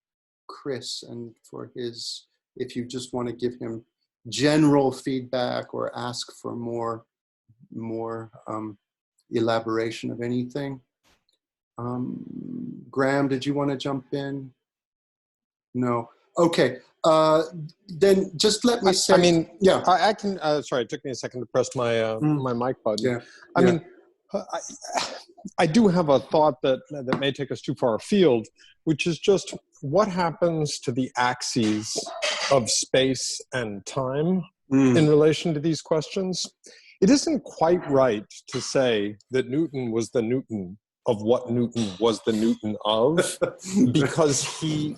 [SPEAKER 1] Chris and for his, if you just want to give him general feedback or ask for more elaboration of anything? Graham, did you want to jump in? No. Okay. Then just let me say.
[SPEAKER 5] I mean,
[SPEAKER 1] yeah.
[SPEAKER 5] I can. Sorry, it took me a second to press my my mic button.
[SPEAKER 1] Yeah.
[SPEAKER 5] I mean, I do have a thought that may take us too far afield, which is just what happens to the axes of space and time in relation to these questions. It isn't quite right to say that Newton was the Newton of what Newton was the Newton of, because he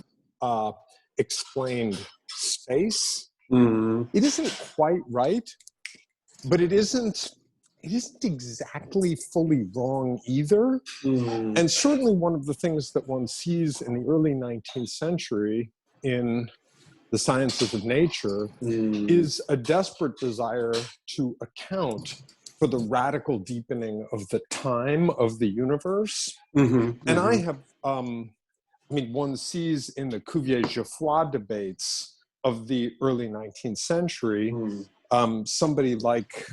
[SPEAKER 5] explained space. It isn't quite right, but it isn't exactly fully wrong either. And certainly one of the things that one sees in the early 19th century in the sciences of nature is a desperate desire to account for the radical deepening of the time of the universe. And I have, I mean, one sees in the Cuvier-Geoffroy debates of the early 19th century, somebody like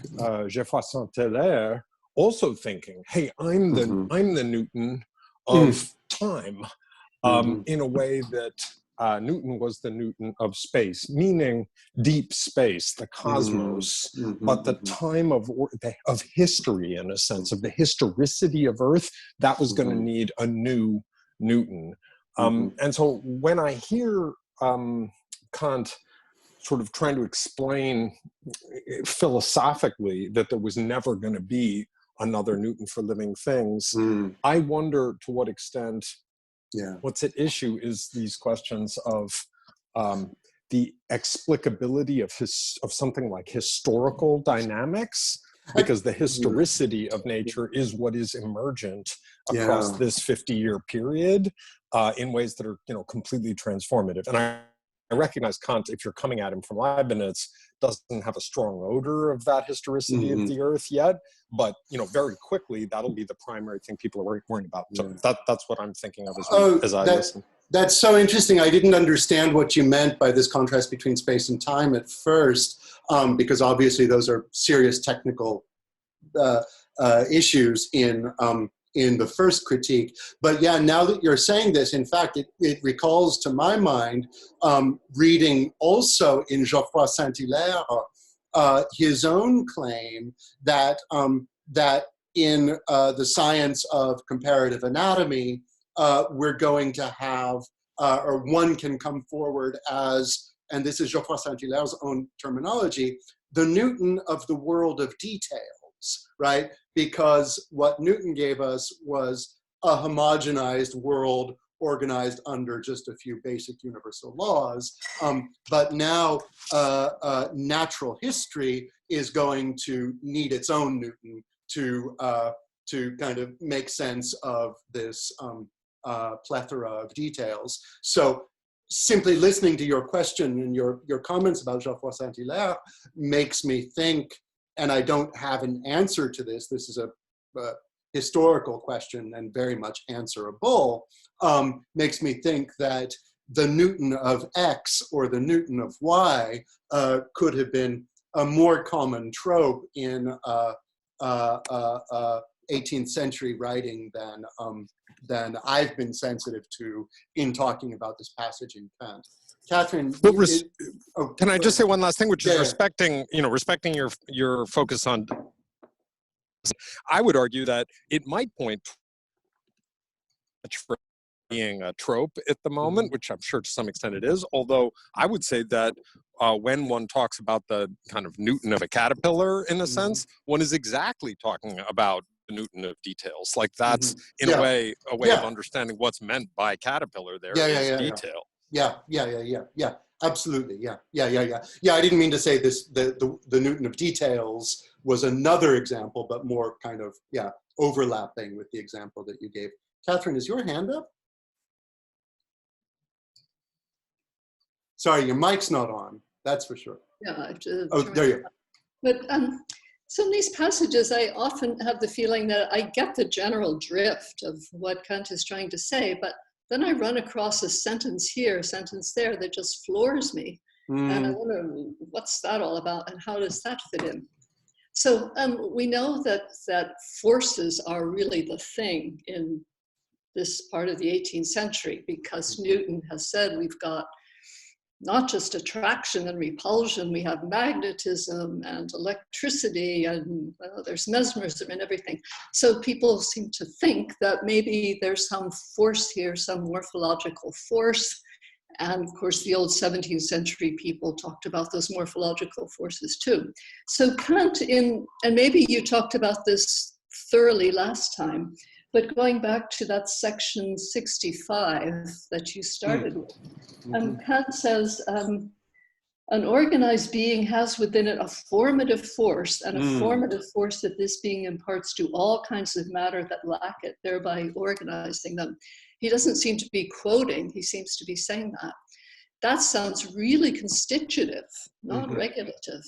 [SPEAKER 5] Geoffroy Saint-Hilaire also thinking, hey, I'm the Newton of time, in a way that Newton was the Newton of space, meaning deep space, the cosmos, but the time of history, in a sense, of the historicity of Earth, that was going to need a new Newton. And so when I hear Kant sort of trying to explain philosophically that there was never going to be another Newton for living things, I wonder to what extent what's at issue is these questions of the explicability of something like historical dynamics because the historicity of nature is what is emergent across this 50-year period in ways that are, completely transformative. And I recognize Kant, if you're coming at him from Leibniz, doesn't have a strong odor of that historicity of the earth yet, but very quickly that'll be the primary thing people are worrying about. So that's what I'm thinking of as I listen.
[SPEAKER 1] That's so interesting. I didn't understand what you meant by this contrast between space and time at first, because obviously those are serious technical issues in the first critique. But yeah, now that you're saying this, in fact, it recalls to my mind reading also in Geoffroy Saint-Hilaire his own claim that that in the science of comparative anatomy, we're going to have, or one can come forward as, and this is Geoffroy Saint-Hilaire's own terminology, the Newton of the world of details, right? Because what Newton gave us was a homogenized world organized under just a few basic universal laws. But now natural history is going to need its own Newton to kind of make sense of this plethora of details. So simply listening to your question and your comments about Geoffroy Saint-Hilaire makes me think, and I don't have an answer to this, this is a historical question and very much answerable, makes me think that the Newton of X or the Newton of Y could have been a more common trope in 18th century writing than I've been sensitive to in talking about this passage in Kant. Catherine,
[SPEAKER 5] can I just say one last thing, which is respecting your focus on. I would argue that it might point for being a trope at the moment, which I'm sure to some extent it is. Although I would say that when one talks about the kind of Newton of a caterpillar, in a sense, one is exactly talking about the Newton of details. Like that's in a way of understanding what's meant by caterpillar. There is detail.
[SPEAKER 1] Yeah. Absolutely. Yeah. I didn't mean to say this. The Newton of details was another example, but more kind of overlapping with the example that you gave. Catherine, is your hand up? Sorry, your mic's not on. That's for sure.
[SPEAKER 4] Yeah, I have to.
[SPEAKER 1] Oh, there you go.
[SPEAKER 4] But so in these passages, I often have the feeling that I get the general drift of what Kant is trying to say, but then I run across a sentence here, a sentence there that just floors me. And I wonder, what's that all about and how does that fit in? So we know that forces are really the thing in this part of the 18th century, because Newton has said we've got not just attraction and repulsion, we have magnetism and electricity, and there's mesmerism and everything. So people seem to think that maybe there's some force here, some morphological force. And of course, the old 17th century people talked about those morphological forces too. So Kant, and maybe you talked about this thoroughly last time, but going back to that section 65 that you started with, Kant says, an organized being has within it a formative force, and a formative force that this being imparts to all kinds of matter that lack it, thereby organizing them. He doesn't seem to be quoting, he seems to be saying that. That sounds really constitutive, not regulative.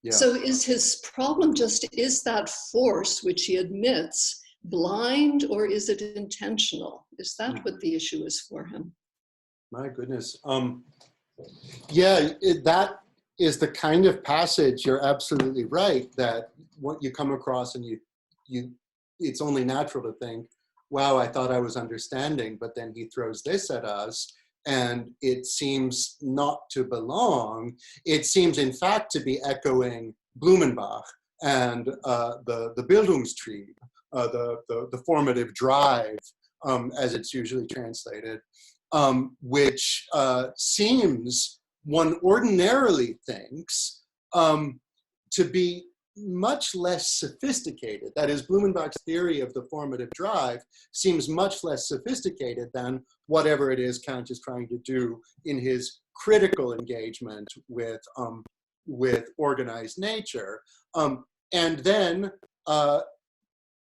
[SPEAKER 4] Yeah. So is his problem just, is that force, which he admits, blind, or is it intentional? Is that what the issue is for him?
[SPEAKER 1] My goodness. That is the kind of passage, you're absolutely right, that what you come across and you it's only natural to think, wow, I thought I was understanding, but then he throws this at us and it seems not to belong. It seems in fact to be echoing Blumenbach and the Bildungstrieb, the formative drive, as it's usually translated, which seems, one ordinarily thinks, to be much less sophisticated. That is, Blumenbach's theory of the formative drive seems much less sophisticated than whatever it is Kant is trying to do in his critical engagement with organized nature. And then,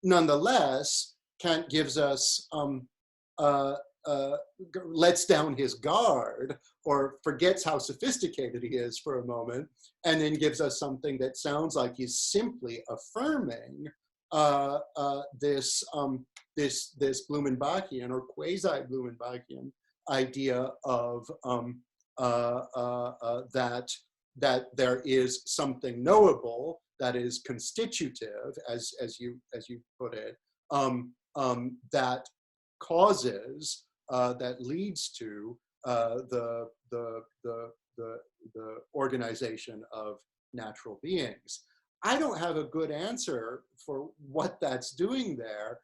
[SPEAKER 1] nonetheless, Kant gives us, lets down his guard or forgets how sophisticated he is for a moment, and then gives us something that sounds like he's simply affirming this Blumenbachian or quasi-Blumenbachian idea of that there is something knowable that is constitutive, as you put it, that causes, that leads to the organization of natural beings. I don't have a good answer for what that's doing there,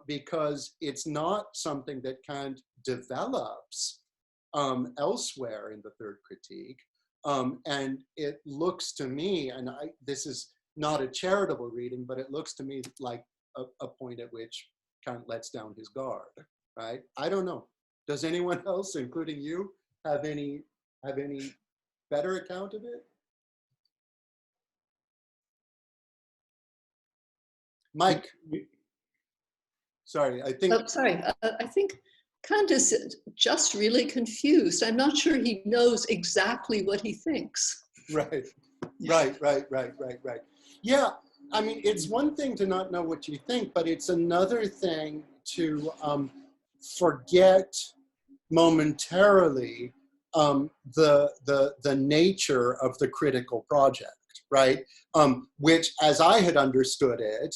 [SPEAKER 1] because it's not something that Kant develops elsewhere in the third critique. And it looks to me, and this is not a charitable reading, but it looks to me like a point at which Kant lets down his guard, right? I don't know. Does anyone else, including you, have any better account of it? Mike, sorry, I think.
[SPEAKER 4] Oh, sorry, I think Kant is just really confused. I'm not sure he knows exactly what he thinks.
[SPEAKER 1] Right. Yeah, I mean, it's one thing to not know what you think, but it's another thing to forget momentarily the nature of the critical project, right? Which, as I had understood it,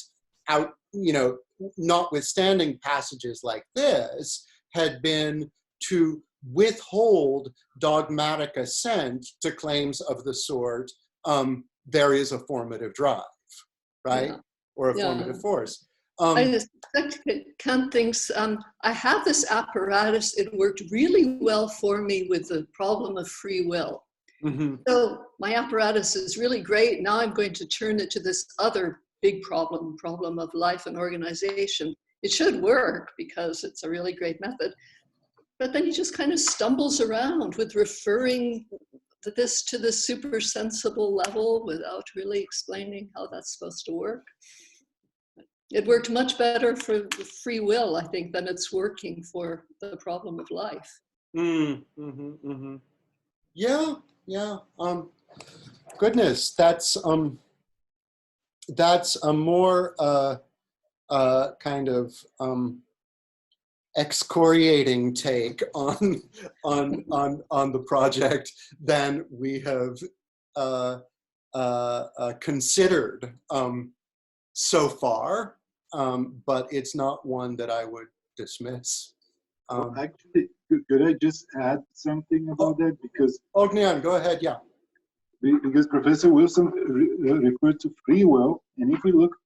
[SPEAKER 1] notwithstanding passages like this, had been to withhold dogmatic assent to claims of the sort, there is a formative drive, right? Yeah. Or a formative force.
[SPEAKER 4] I suspect Kant thinks, I have this apparatus, it worked really well for me with the problem of free will. Mm-hmm. So my apparatus is really great, now I'm going to turn it to this other big problem of life and organization. It should work because it's a really great method. But then he just kind of stumbles around with referring this to the super sensible level without really explaining how that's supposed to work. It worked much better for free will, I think, than it's working for the problem of life.
[SPEAKER 1] Yeah. Goodness, that's a more kind of excoriating take on the project than we have considered so far, but it's not one that I would dismiss.
[SPEAKER 6] Well, actually, could I just add something about that? Because
[SPEAKER 1] Ognian, go ahead. Yeah.
[SPEAKER 6] Because Professor Wilson referred to free will, and if we look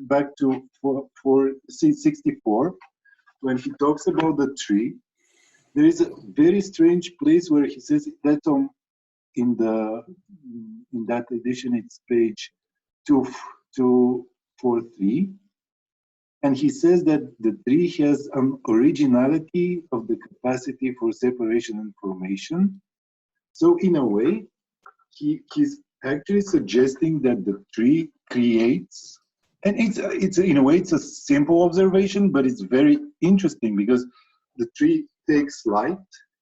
[SPEAKER 6] back to 464, when he talks about the tree, there is a very strange place where he says that in that edition it's page 243, and he says that the tree has an originality of the capacity for separation and formation. So in a way, he's actually suggesting that the tree creates, and it's in a way it's a simple observation, but it's very interesting because the tree takes light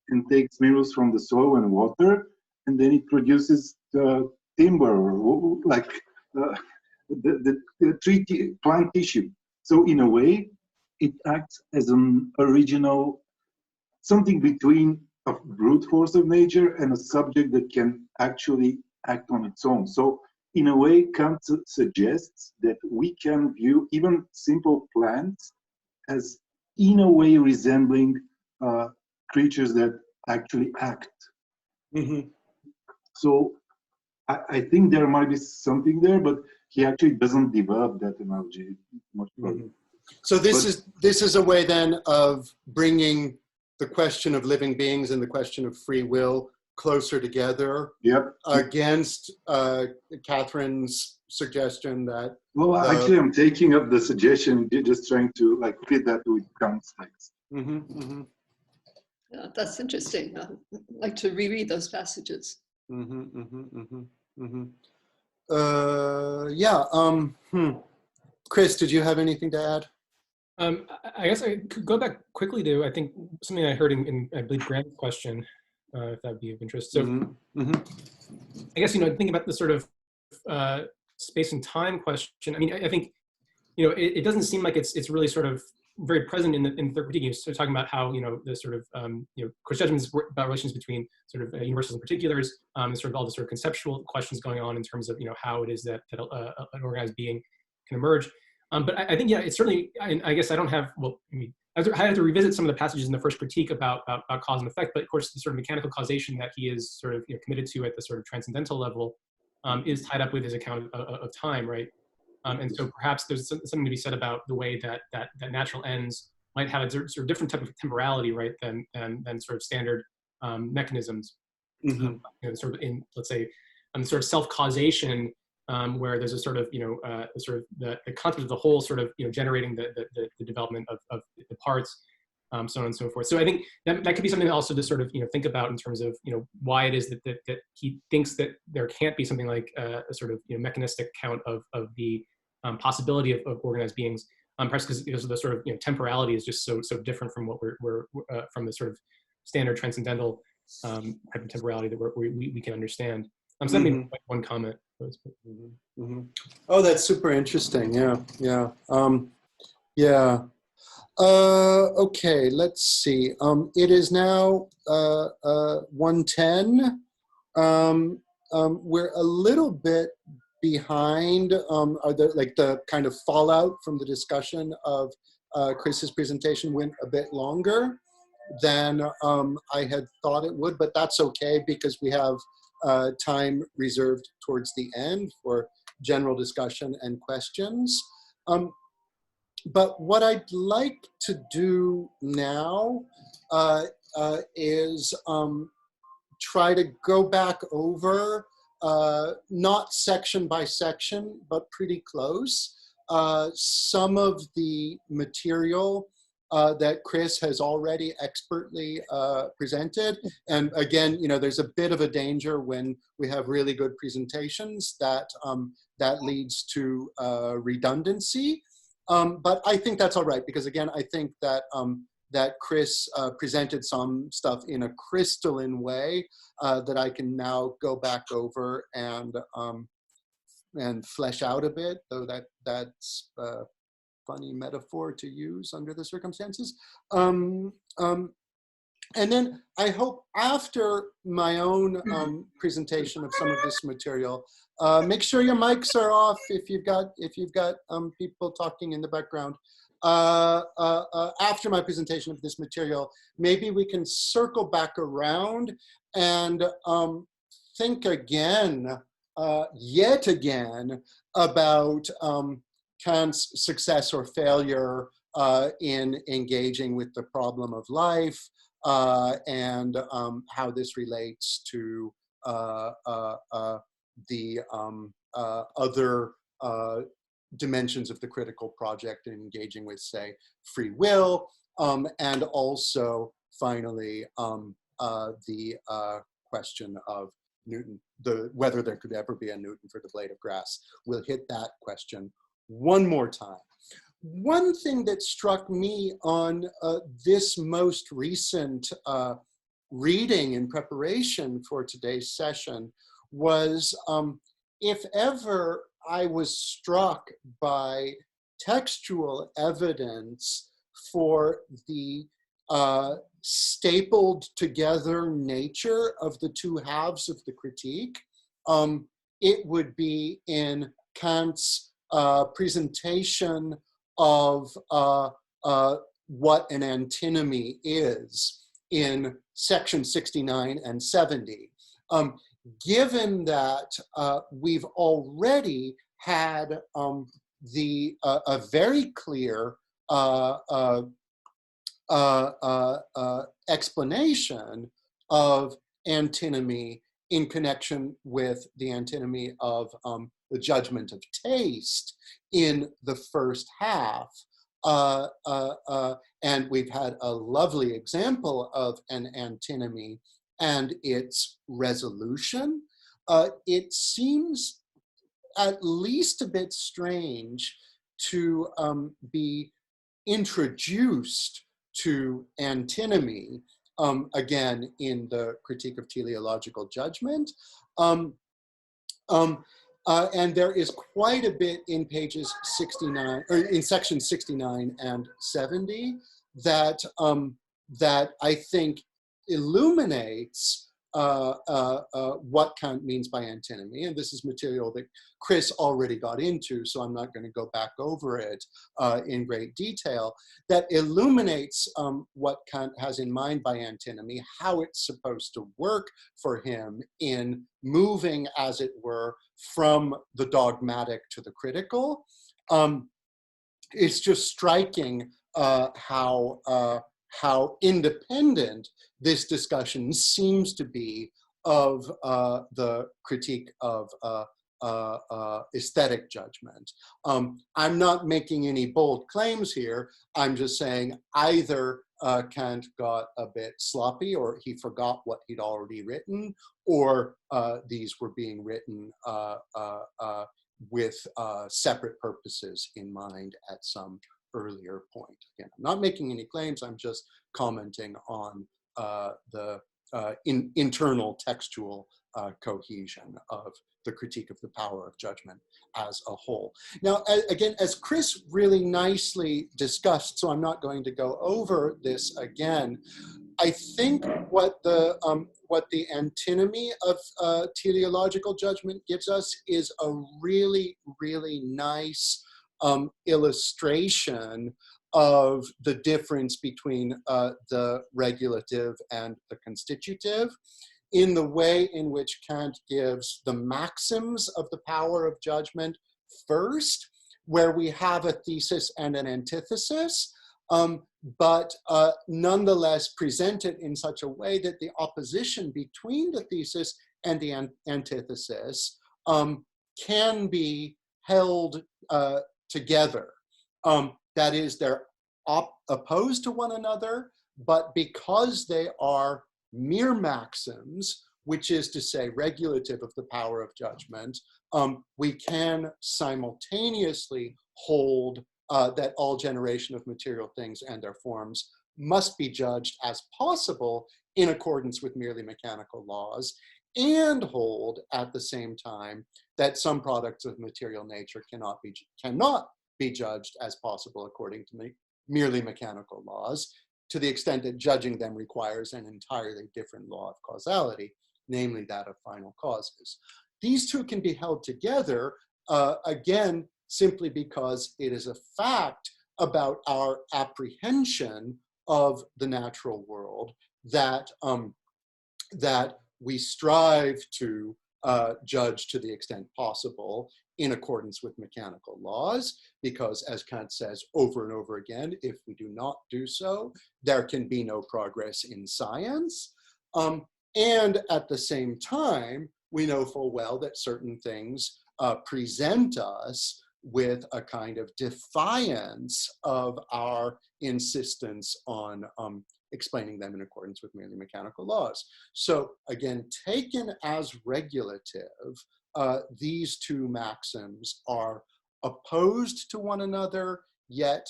[SPEAKER 6] and takes minerals from the soil and water, and then it produces timber, like the tree plant tissue. So in a way, it acts as an original, something between a brute force of nature and a subject that can actually act on its own. So in a way, Kant suggests that we can view even simple plants as in a way resembling creatures that actually act. Mm-hmm. So I think there might be something there, but he actually doesn't develop that analogy much further. Mm-hmm.
[SPEAKER 1] So this is a way then of bringing the question of living beings and the question of free will closer together.
[SPEAKER 6] Yep.
[SPEAKER 1] Against Catherine's suggestion that.
[SPEAKER 6] Well, actually, I'm taking up the suggestion, just trying to like fit that with Kant's text.
[SPEAKER 1] Mm-hmm, mm-hmm.
[SPEAKER 4] Yeah, that's interesting. I'd like to reread those passages.
[SPEAKER 1] Mm-hmm, mm-hmm, mm-hmm, mm-hmm. Yeah. Chris, did you have anything to add?
[SPEAKER 2] I guess I could go back quickly to, I think, something I heard in I believe, Grant's question, if that would be of interest. So I guess, thinking about the sort of space and time question, I mean, I think, it doesn't seem like it's really sort of very present in the third critique. So talking about how, the sort of, course judgments about relations between sort of universals and particulars, and sort of all the sort of conceptual questions going on in terms of, how it is that an organized being can emerge. But I think, yeah, it's certainly, I guess I don't have, well, I mean, I had to revisit some of the passages in the first critique about cause and effect, but of course the sort of mechanical causation that he is sort of committed to at the sort of transcendental level is tied up with his account of time, right? And so perhaps there's something to be said about the way that natural ends might have a sort of different type of temporality, right, than sort of standard mechanisms. Sort of in, let's say, sort of self-causation, where there's a sort of, the concept of the whole sort of, generating the development of the parts, so on and so forth. So I think that could be something also to sort of, think about in terms of, why it is that he thinks that there can't be something like a sort of, mechanistic account of the possibility of organized beings, perhaps because of the sort of, temporality is just so different from what we're from the sort of standard transcendental type of temporality that we can understand. So that may be one comment.
[SPEAKER 1] Oh, that's super interesting. Yeah. Okay, let's see. It is now 1:10. We're a little bit behind the kind of fallout from the discussion of Chris's presentation went a bit longer than I had thought it would, but that's okay because we have time reserved towards the end for general discussion and questions. But what I'd like to do now is try to go back over, not section by section, but pretty close, some of the material that Chris has already expertly presented. And again, there's a bit of a danger when we have really good presentations that that leads to redundancy. But I think that's all right, because again, I think that that Chris presented some stuff in a crystalline way that I can now go back over and flesh out a bit, though that's funny metaphor to use under the circumstances. And then I hope after my own presentation of some of this material, make sure your mics are off if you've got people talking in the background. After my presentation of this material, maybe we can circle back around and think again, yet again, about Kant's success or failure in engaging with the problem of life, and how this relates to the other dimensions of the critical project, and engaging with, say, free will, and also, finally, the question of Newton, whether there could ever be a Newton for the blade of grass. We'll hit that question one more time. One thing that struck me on this most recent reading in preparation for today's session was, if ever I was struck by textual evidence for the stapled together nature of the two halves of the critique, it would be in Kant's presentation of what an antinomy is in section 69 and 70. Given that we've already had a very clear explanation of antinomy in connection with the antinomy of the judgment of taste in the first half. And we've had a lovely example of an antinomy and its resolution. It seems at least a bit strange to be introduced to antinomy, again, in the Critique of Teleological Judgment. And there is quite a bit in pages 69, or in sections 69 and 70 that, that I think illuminates what Kant means by antinomy. And this is material that Chris already got into, so I'm not going to go back over it in great detail, that illuminates what Kant has in mind by antinomy, how it's supposed to work for him in moving, as it were, from the dogmatic to the critical. It's just striking how independent this discussion seems to be of the critique of aesthetic judgment. I'm not making any bold claims here. I'm just saying either Kant got a bit sloppy, or he forgot what he'd already written, or these were being written with separate purposes in mind at some earlier point. Again, I'm not making any claims, I'm just commenting on the internal textual cohesion of the critique of the power of judgment as a whole. Now, again, as Chris really nicely discussed, so I'm not going to go over this again, I think what the antinomy of teleological judgment gives us is a really, really nice illustration of the difference between the regulative and the constitutive, in the way in which Kant gives the maxims of the power of judgment first, where we have a thesis and an antithesis, but nonetheless presented in such a way that the opposition between the thesis and the antithesis can be held together. That is, they're opposed to one another, but because they are mere maxims, which is to say regulative of the power of judgment, we can simultaneously hold that all generation of material things and their forms must be judged as possible in accordance with merely mechanical laws, and hold at the same time that some products of material nature cannot be judged as possible according to merely mechanical laws, to the extent that judging them requires an entirely different law of causality, namely that of final causes. These two can be held together, again, simply because it is a fact about our apprehension of the natural world that, that we strive to judge to the extent possible in accordance with mechanical laws, because as Kant says over and over again, if we do not do so, there can be no progress in science. And at the same time, we know full well that certain things present us with a kind of defiance of our insistence on explaining them in accordance with merely mechanical laws. So again, taken as regulative, these two maxims are opposed to one another, yet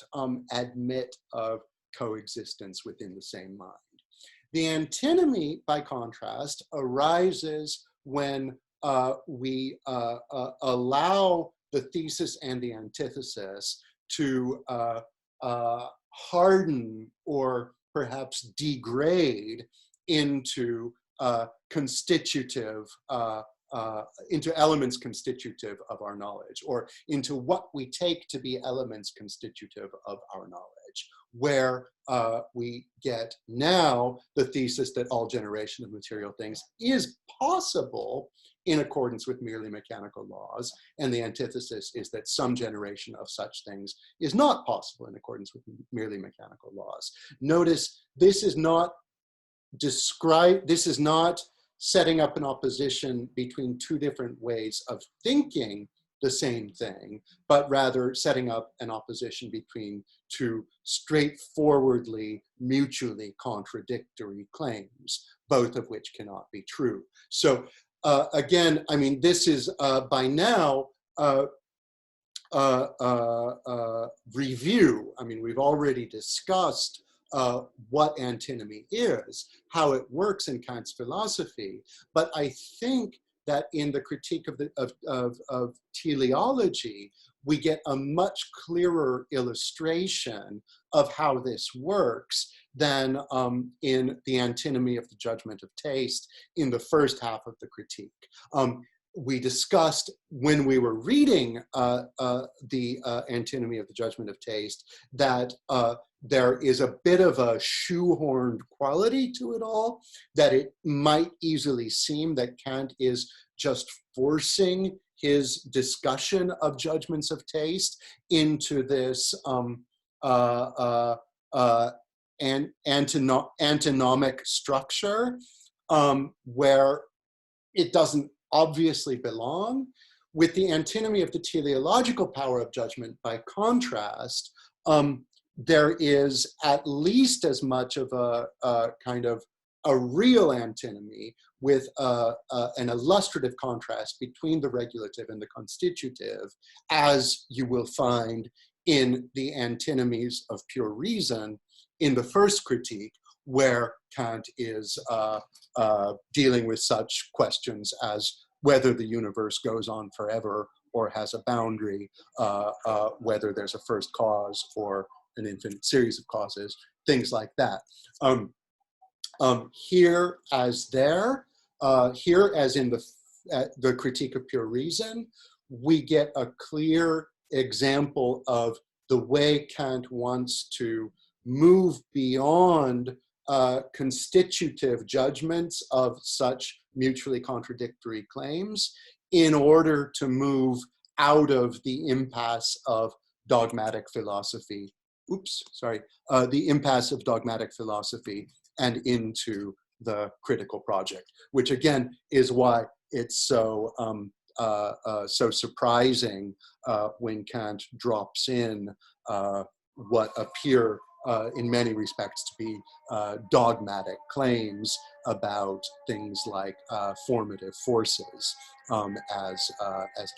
[SPEAKER 1] admit of coexistence within the same mind. The antinomy, by contrast, arises when we allow the thesis and the antithesis to harden or perhaps degrade into constitutive, into elements constitutive of our knowledge, or into what we take to be elements constitutive of our knowledge, where we get now the thesis that all generation of material things is possible in accordance with merely mechanical laws, and the antithesis is that some generation of such things is not possible in accordance with merely mechanical laws. Notice this is not setting up an opposition between two different ways of thinking the same thing, but rather setting up an opposition between two straightforwardly, mutually contradictory claims, both of which cannot be true. So again, I mean, this is by now review. I mean, we've already discussed what antinomy is, how it works in Kant's philosophy, but I think that in the critique of teleology, we get a much clearer illustration of how this works than in the antinomy of the judgment of taste in the first half of the critique. We discussed when we were reading the antinomy of the judgment of taste that there is a bit of a shoehorned quality to it all, that it might easily seem that Kant is just forcing his discussion of judgments of taste into this antinomic structure where it doesn't obviously belong. With the antinomy of the teleological power of judgment, by contrast, there is at least as much of a kind of a real antinomy with an illustrative contrast between the regulative and the constitutive, as you will find in the antinomies of pure reason in the first critique, where Kant is dealing with such questions as whether the universe goes on forever or has a boundary, whether there's a first cause or an infinite series of causes, things like that. Here as there, here as in the critique of pure reason, we get a clear example of the way Kant wants to move beyond constitutive judgments of such mutually contradictory claims in order to move out of the impasse of dogmatic philosophy. The impasse of dogmatic philosophy and into the critical project, which again is why it's so so surprising when Kant drops in what appear in many respects to be dogmatic claims about things like formative forces, as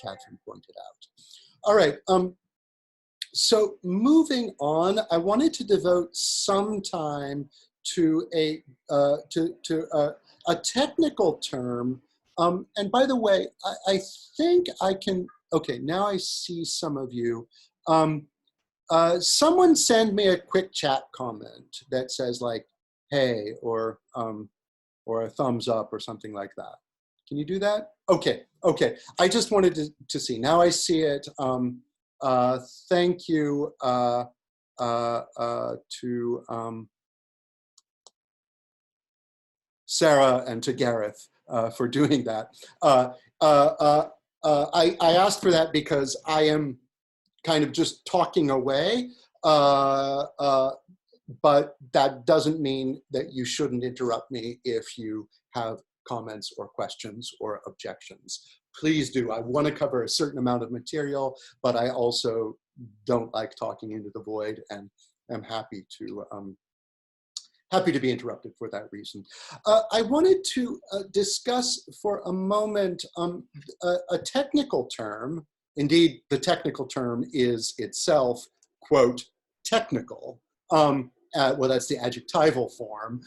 [SPEAKER 1] Catherine pointed out. All right. So moving on, I wanted to devote some time to a technical term. And by the way, I think I can, okay, now I see some of you. Someone send me a quick chat comment that says like, hey, or a thumbs up or something like that. Can you do that? Okay, okay. I just wanted to see. Now I see it. Thank you to Sarah and to Gareth for doing that. I asked for that because I am kind of just talking away, but that doesn't mean that you shouldn't interrupt me if you have comments or questions or objections. Please do. I want to cover a certain amount of material, but I also don't like talking into the void, and I'm happy to be interrupted for that reason. I wanted to discuss for a moment a technical term. Indeed, the technical term is itself, quote, technical. Well, that's the adjectival form,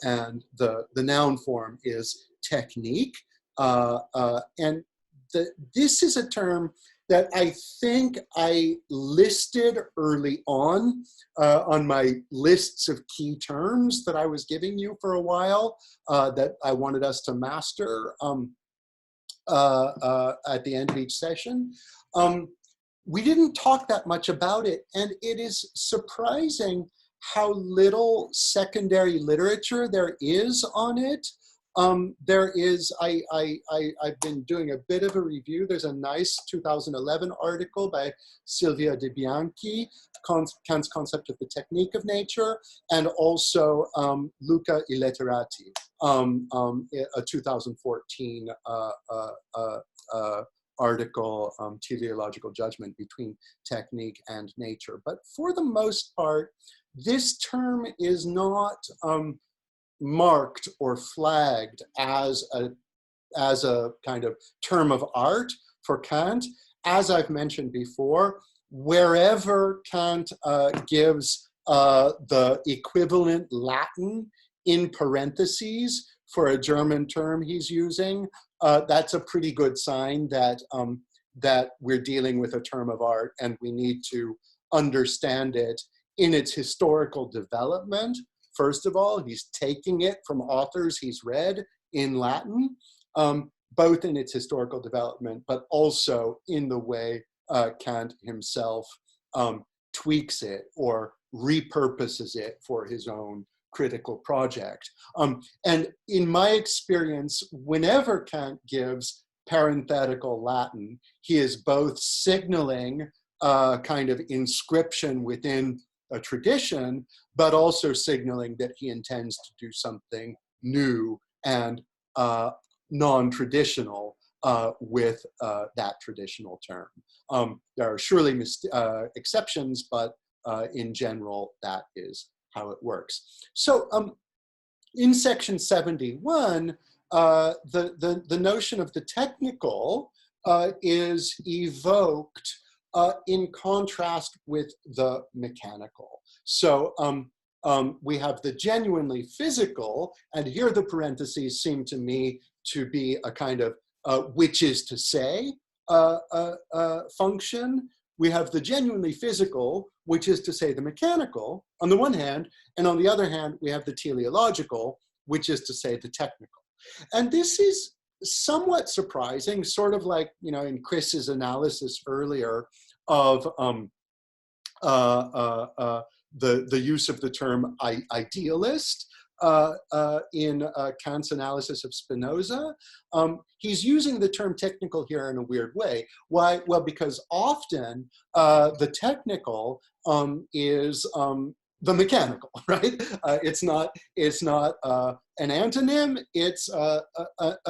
[SPEAKER 1] and the noun form is technique. And this is a term that I think I listed early on my lists of key terms that I was giving you for a while that I wanted us to master at the end of each session. We didn't talk that much about it, and it is surprising how little secondary literature there is on it. There is, I've been doing a bit of a review. There's a nice 2011 article by Silvia De Bianchi, Kant's Concept of the Technique of Nature, and also Luca Illetterati, a 2014 article, Teleological Judgment Between Technique and Nature. But for the most part, this term is not marked or flagged as a kind of term of art for Kant, as I've mentioned before, wherever Kant gives the equivalent Latin in parentheses for a German term he's using, that's a pretty good sign that, that we're dealing with a term of art and we need to understand it in its historical development. First of all, he's taking it from authors he's read in Latin, both in its historical development, but also in the way Kant himself tweaks it or repurposes it for his own critical project. And in my experience, whenever Kant gives parenthetical Latin, he is both signaling kind of inscription within a tradition, but also signaling that he intends to do something new and non-traditional with that traditional term. There are surely exceptions, but in general, that is how it works. So in section 71, the notion of the technical is evoked in contrast with the mechanical. So we have the genuinely physical, and here the parentheses seem to me to be a kind of which is to say function. We have the genuinely physical, which is to say the mechanical, on the one hand, and on the other hand, we have the teleological, which is to say the technical. And this is somewhat surprising, sort of like, you know, in Chris's analysis earlier of the use of the term idealist in Kant's analysis of Spinoza. He's using the term technical here in a weird way. Why? Well, because often the technical is the mechanical, right? It's not an antonym, it's a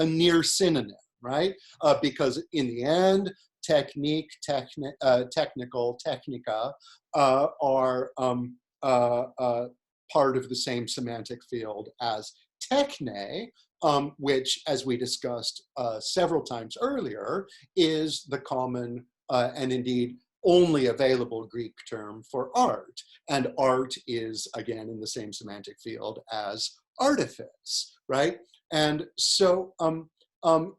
[SPEAKER 1] near synonym, right? Because in the end, technique, technical, technica are part of the same semantic field as techne, which, as we discussed several times earlier, is the common and indeed only available Greek term for art. And art is, again, in the same semantic field as artifice, right? And so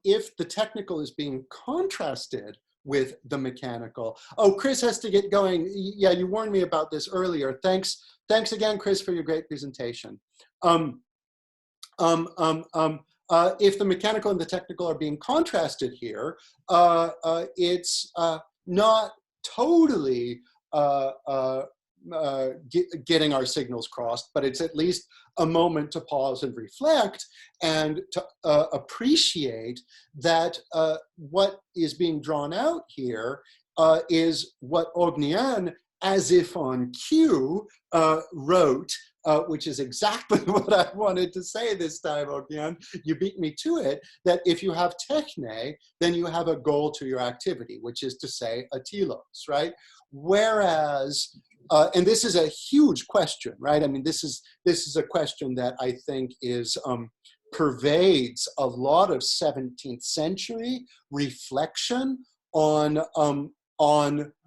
[SPEAKER 1] if the technical is being contrasted with the mechanical. Oh, Chris has to get going. Yeah, you warned me about this earlier. Thanks again, Chris, for your great presentation. If the mechanical and the technical are being contrasted here, it's not totally getting our signals crossed, but it's at least a moment to pause and reflect and to appreciate that what is being drawn out here is what Ognian, as if on cue, wrote, which is exactly what I wanted to say this time, Ognian. You beat me to it, that if you have techne, then you have a goal to your activity, which is to say a telos, right? Whereas, and this is a huge question, right? I mean, this is a question that I think is pervades a lot of 17th century reflection on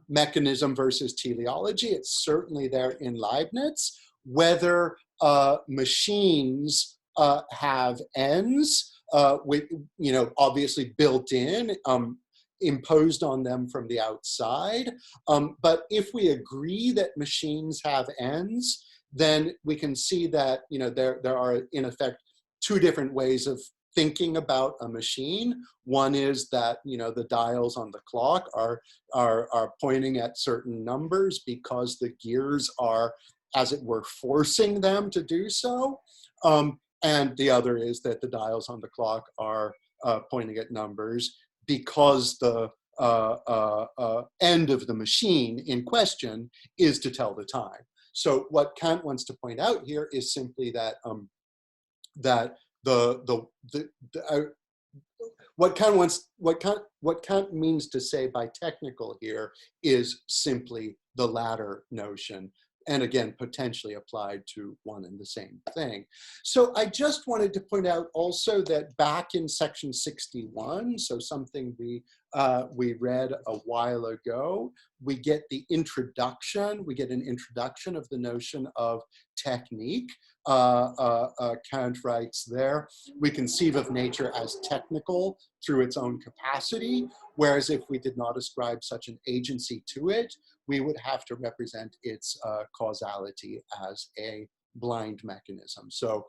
[SPEAKER 1] mechanism versus teleology. It's certainly there in Leibniz. Whether machines have ends, with, you know, obviously built in, imposed on them from the outside. But if we agree that machines have ends, then we can see that, you know, there are in effect two different ways of thinking about a machine. One is that, you know, the dials on the clock are pointing at certain numbers because the gears are, as it were, forcing them to do so. And the other is that the dials on the clock are pointing at numbers because the end of the machine in question is to tell the time. So what Kant wants to point out here is simply that what Kant means to say by technical here is simply the latter notion, and again, potentially applied to one and the same thing. So I just wanted to point out also that back in section 61, so something we read a while ago, we get the introduction, we get an introduction of the notion of technique. Kant writes there, we conceive of nature as technical through its own capacity, whereas if we did not ascribe such an agency to it, we would have to represent its causality as a blind mechanism. So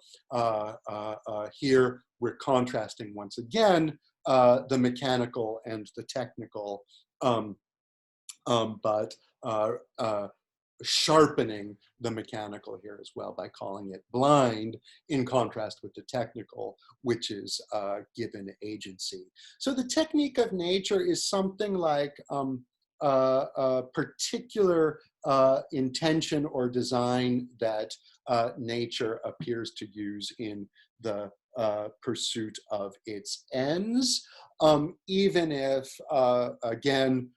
[SPEAKER 1] here we're contrasting once again the mechanical and the technical, but sharpening the mechanical here as well by calling it blind, in contrast with the technical, which is given agency. So the technique of nature is something like a particular intention or design that nature appears to use in the pursuit of its ends, even if, again,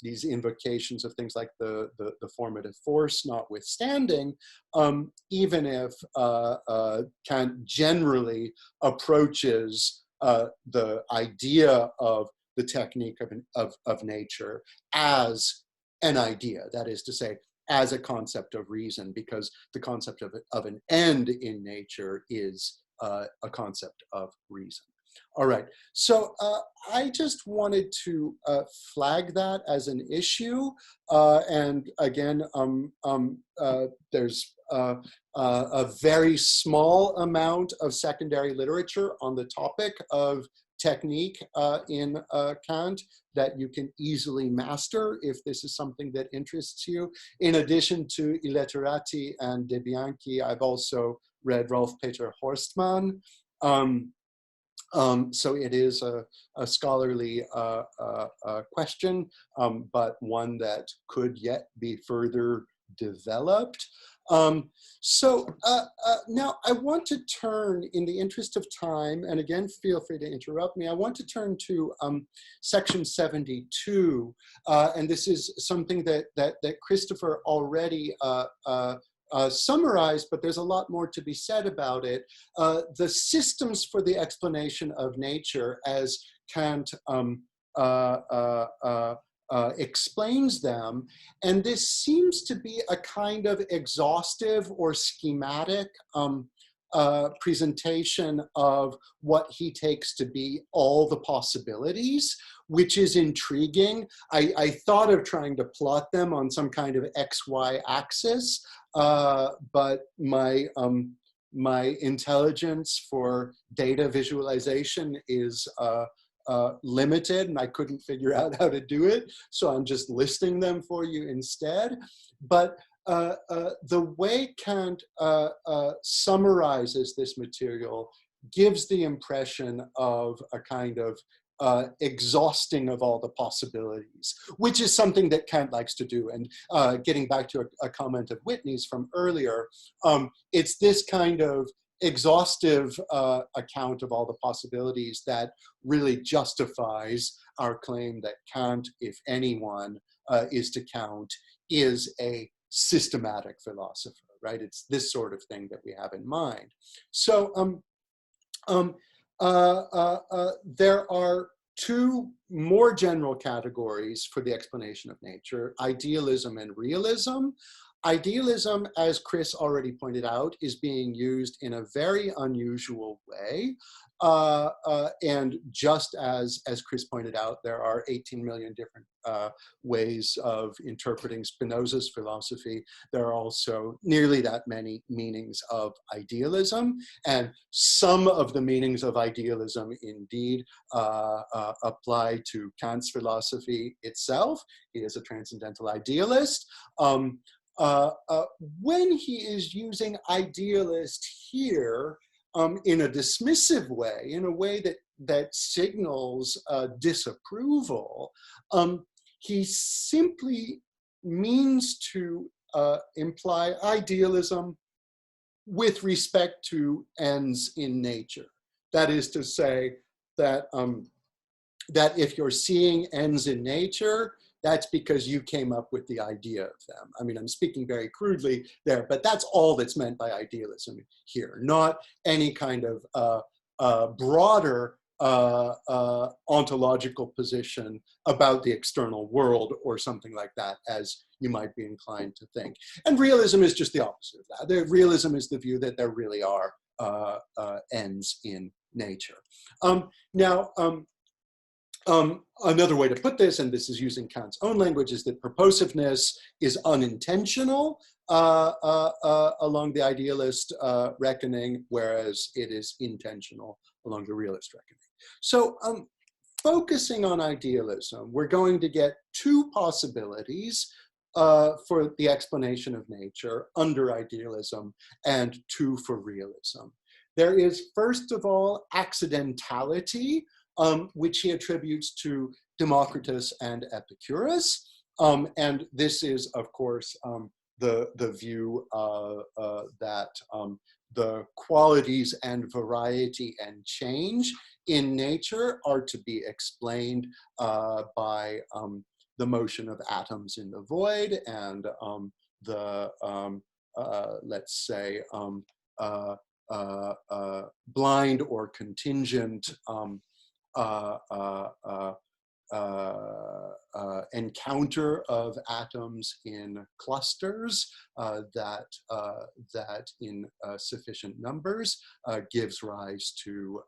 [SPEAKER 1] these invocations of things like the formative force notwithstanding, even if Kant generally approaches the idea of the technique of nature as an idea, that is to say, as a concept of reason, because the concept of an end in nature is a concept of reason. All right, so I just wanted to flag that as an issue. And again, there's a very small amount of secondary literature on the topic of technique in Kant that you can easily master if this is something that interests you. In addition to I Letterati and De Bianchi, I've also read Rolf Peter Horstmann. So it is a scholarly question, but one that could yet be further developed. So now I want to turn, in the interest of time, and again, feel free to interrupt me, I want to turn to section 72, and this is something that Christopher already summarized, but there's a lot more to be said about it. The systems for the explanation of nature, as Kant explains them, and this seems to be a kind of exhaustive or schematic presentation of what he takes to be all the possibilities, which is intriguing. I thought of trying to plot them on some kind of XY axis, but my intelligence for data visualization is limited, and I couldn't figure out how to do it, so I'm just listing them for you instead. But the way Kant summarizes this material gives the impression of a kind of exhausting of all the possibilities, which is something that Kant likes to do. And getting back to a comment of Whitney's from earlier, it's this kind of exhaustive account of all the possibilities that really justifies our claim that Kant, if anyone is to count, is a systematic philosopher, right? It's this sort of thing that we have in mind. So there are two more general categories for the explanation of nature: idealism and realism. Idealism, as Chris already pointed out, is being used in a very unusual way. And just as Chris pointed out, there are 18 million different ways of interpreting Spinoza's philosophy. There are also nearly that many meanings of idealism. And some of the meanings of idealism indeed apply to Kant's philosophy itself. He is a transcendental idealist. When he is using idealist here in a dismissive way, in a way that signals disapproval, he simply means to imply idealism with respect to ends in nature. That is to say that, that if you're seeing ends in nature, that's because you came up with the idea of them. I mean, I'm speaking very crudely there, but that's all that's meant by idealism here, not any kind of broader ontological position about the external world or something like that, as you might be inclined to think. And realism is just the opposite of that. Realism is the view that there really are ends in nature. Another way to put this, and this is using Kant's own language, is that purposiveness is unintentional along the idealist reckoning, whereas it is intentional along the realist reckoning. So focusing on idealism, we're going to get two possibilities for the explanation of nature under idealism and two for realism. There is, first of all, accidentality, which he attributes to Democritus and Epicurus. And this is, of course, the view that the qualities and variety and change in nature are to be explained by the motion of atoms in the void and let's say, blind or contingent encounter of atoms in clusters that in sufficient numbers gives rise to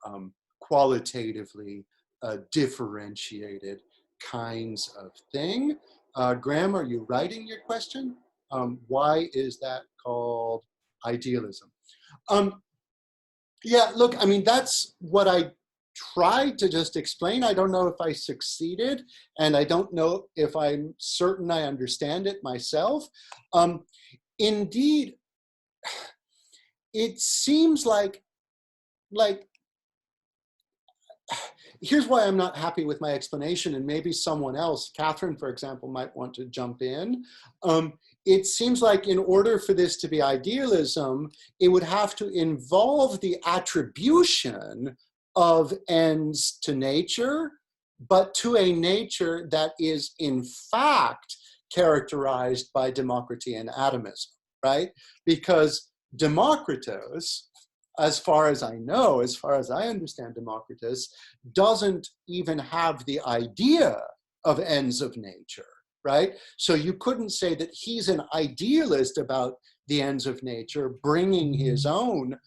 [SPEAKER 1] qualitatively differentiated kinds of thing. Graham, are you writing your question? Why is that called idealism? Yeah, look, I mean, that's what I tried to just explain. I don't know if I succeeded, and I don't know if I'm certain I understand it myself. Indeed, it seems like here's why I'm not happy with my explanation, and maybe someone else, Catherine, for example, might want to jump in. It seems like in order for this to be idealism, it would have to involve the attribution of ends to nature, but to a nature that is in fact characterized by democracy and atomism, right? Because Democritus, as far as I know, as far as I understand Democritus, doesn't even have the idea of ends of nature, right? So you couldn't say that he's an idealist about the ends of nature, bringing his own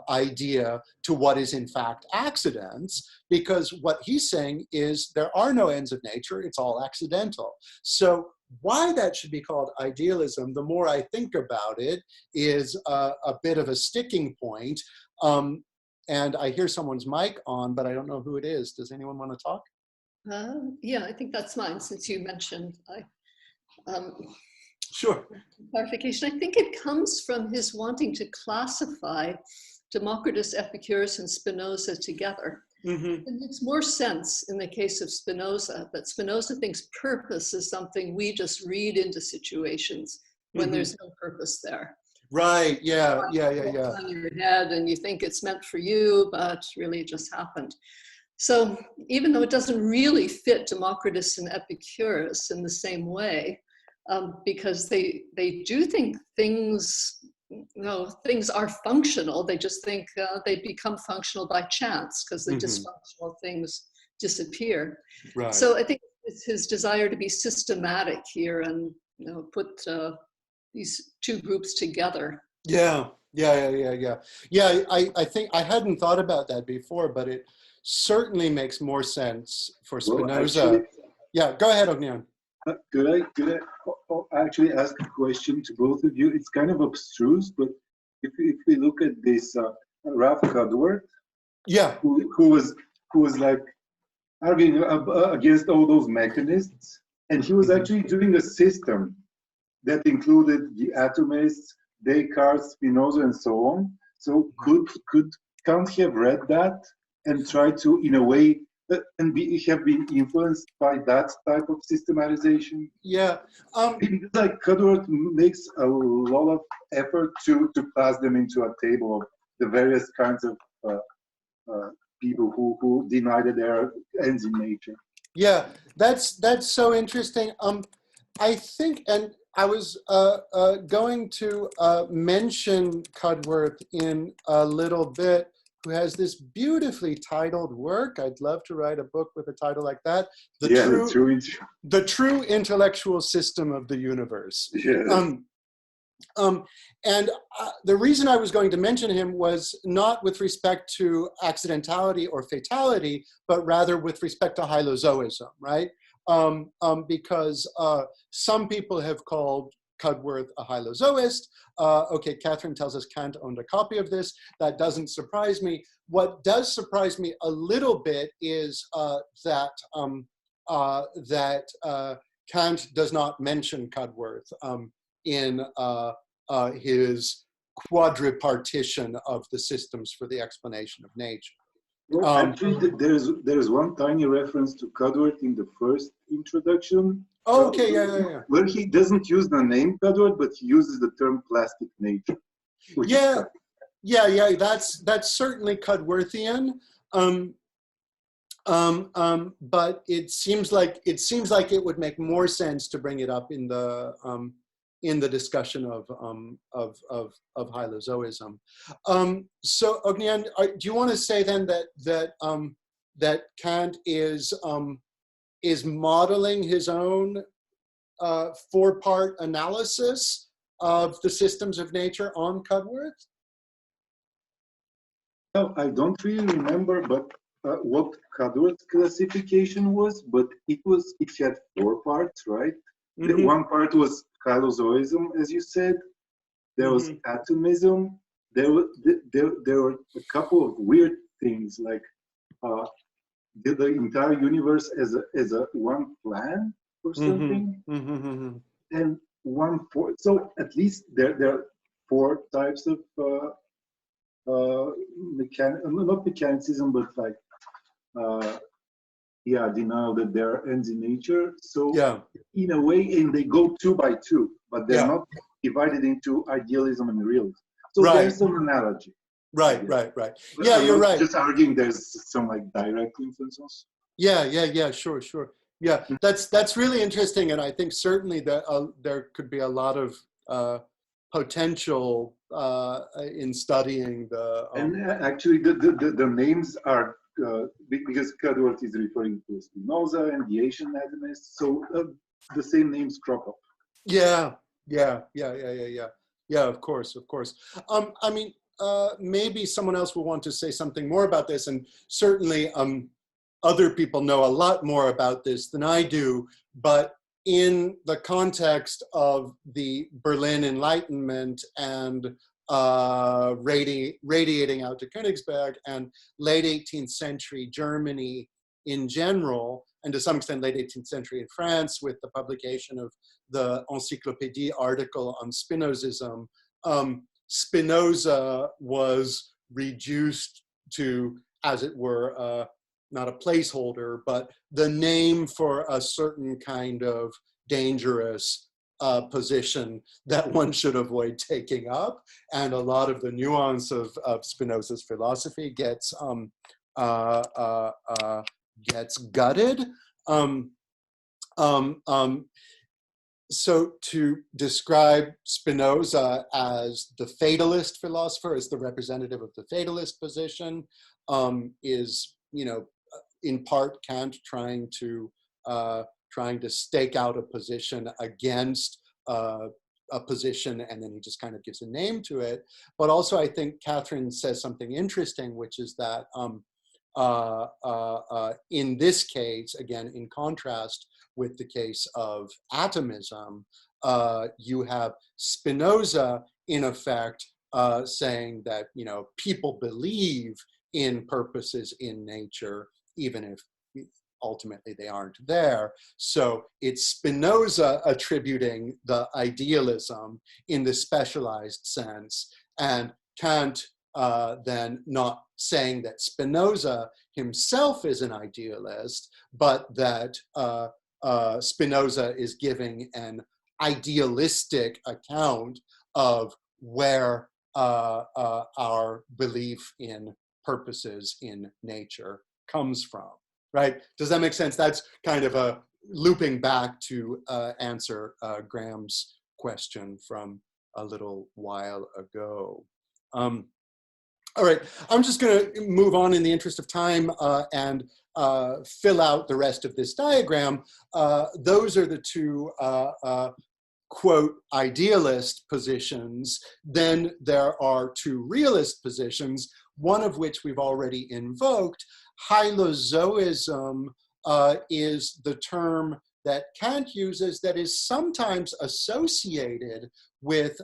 [SPEAKER 1] idea to what is in fact accidents, because what he's saying is there are no ends of nature, it's all accidental. So why that should be called idealism, the more I think about it, is a bit of a sticking point. And I hear someone's mic on, but I don't know who it is. Does anyone want to talk?
[SPEAKER 4] Yeah, I think that's mine, since you mentioned.
[SPEAKER 1] Sure.
[SPEAKER 4] Clarification. I think it comes from his wanting to classify Democritus, Epicurus, and Spinoza together. Mm-hmm. It makes more sense in the case of Spinoza, but Spinoza thinks purpose is something we just read into situations when there's no purpose there.
[SPEAKER 1] Right, yeah.
[SPEAKER 4] On your head and you think it's meant for you, but really it just happened. So even though it doesn't really fit Democritus and Epicurus in the same way, because they do think things, things are functional. They just think they become functional by chance because the dysfunctional things disappear. Right. So I think it's his desire to be systematic here and put these two groups together.
[SPEAKER 1] Yeah. I think I hadn't thought about that before, but it certainly makes more sense for Spinoza.
[SPEAKER 6] Well, actually,
[SPEAKER 1] yeah, go ahead, Ognian.
[SPEAKER 6] Could I actually ask a question to both of you? It's kind of abstruse, but if we look at this Ralph Cudworth, who was like arguing against all those mechanists, and he was actually doing a system that included the atomists, Descartes, Spinoza, and so on. So could Kant have read that and try to, in a way, and have been influenced by that type of systematization?
[SPEAKER 1] Yeah.
[SPEAKER 6] Because like Cudworth makes a lot of effort to pass them into a table of the various kinds of people who deny that there are ends in nature.
[SPEAKER 1] Yeah, that's so interesting. I think, and I was going to mention Cudworth in a little bit, who has this beautifully titled work. I'd love to write a book with a title like that. The True Intellectual System of the Universe.
[SPEAKER 6] Yes.
[SPEAKER 1] And the reason I was going to mention him was not with respect to accidentality or fatality, but rather with respect to hylozoism, right? Because some people have called Cudworth a hylozoist. Okay, Catherine tells us Kant owned a copy of this. That doesn't surprise me. What does surprise me a little bit is that Kant does not mention Cudworth in his quadripartition of the systems for the explanation of nature.
[SPEAKER 6] Well, actually, there's one tiny reference to Cudworth in the first introduction.
[SPEAKER 1] Oh, okay, yeah.
[SPEAKER 6] Where he doesn't use the name Cudworth, but he uses the term plastic nature.
[SPEAKER 1] Yeah. That's certainly Cudworthian. But it seems like it would make more sense to bring it up in the discussion of hylozoism. So Ognian, do you want to say then that Kant is modeling his own four-part analysis of the systems of nature on Cudworth?
[SPEAKER 6] No, I don't really remember, but what Cudworth's classification was, but it had 4 parts, right? Mm-hmm. One part was hylozoism, as you said. There was atomism. There were a couple of weird things, like the entire universe as a one plan or something. And so at least there are 4 types of not mechanicism, but like denial that there are ends in nature. So in a way, and they go 2 by 2, but they're not divided into idealism and realism. So there's some analogy.
[SPEAKER 1] Right.
[SPEAKER 6] But
[SPEAKER 1] You're right.
[SPEAKER 6] Just arguing there's some like direct influences.
[SPEAKER 1] Yeah, sure. Yeah, that's really interesting, and I think certainly that there could be a lot of potential in studying the.
[SPEAKER 6] And actually, the names are because Cudworth is referring to Spinoza and the Asian atomists, so the same names crop up.
[SPEAKER 1] Yeah. Of course. I mean, maybe someone else will want to say something more about this, and certainly other people know a lot more about this than I do, but in the context of the Berlin Enlightenment and radiating out to Königsberg and late 18th century Germany in general, and to some extent late 18th century in France with the publication of the Encyclopédie article on Spinozism, Spinoza was reduced to, as it were, not a placeholder, but the name for a certain kind of dangerous position that one should avoid taking up. And a lot of the nuance of Spinoza's philosophy gets gutted. So to describe Spinoza as the fatalist philosopher, as the representative of the fatalist position, is, in part Kant trying to stake out a position against a position, and then he just kind of gives a name to it. But also, I think Catherine says something interesting, which is that in this case, again, in contrast with the case of atomism, you have Spinoza, in effect, saying that, people believe in purposes in nature, even if ultimately they aren't there. So it's Spinoza attributing the idealism in the specialized sense, and Kant then not saying that Spinoza himself is an idealist, but that Spinoza is giving an idealistic account of where our belief in purposes in nature comes from, right? Does that make sense? That's kind of a looping back to answer Graham's question from a little while ago. All right, I'm just going to move on in the interest of time and fill out the rest of this diagram. Those are the two quote idealist positions. Then there are two realist positions, one of which we've already invoked. Hylozoism is the term that Kant uses that is sometimes associated with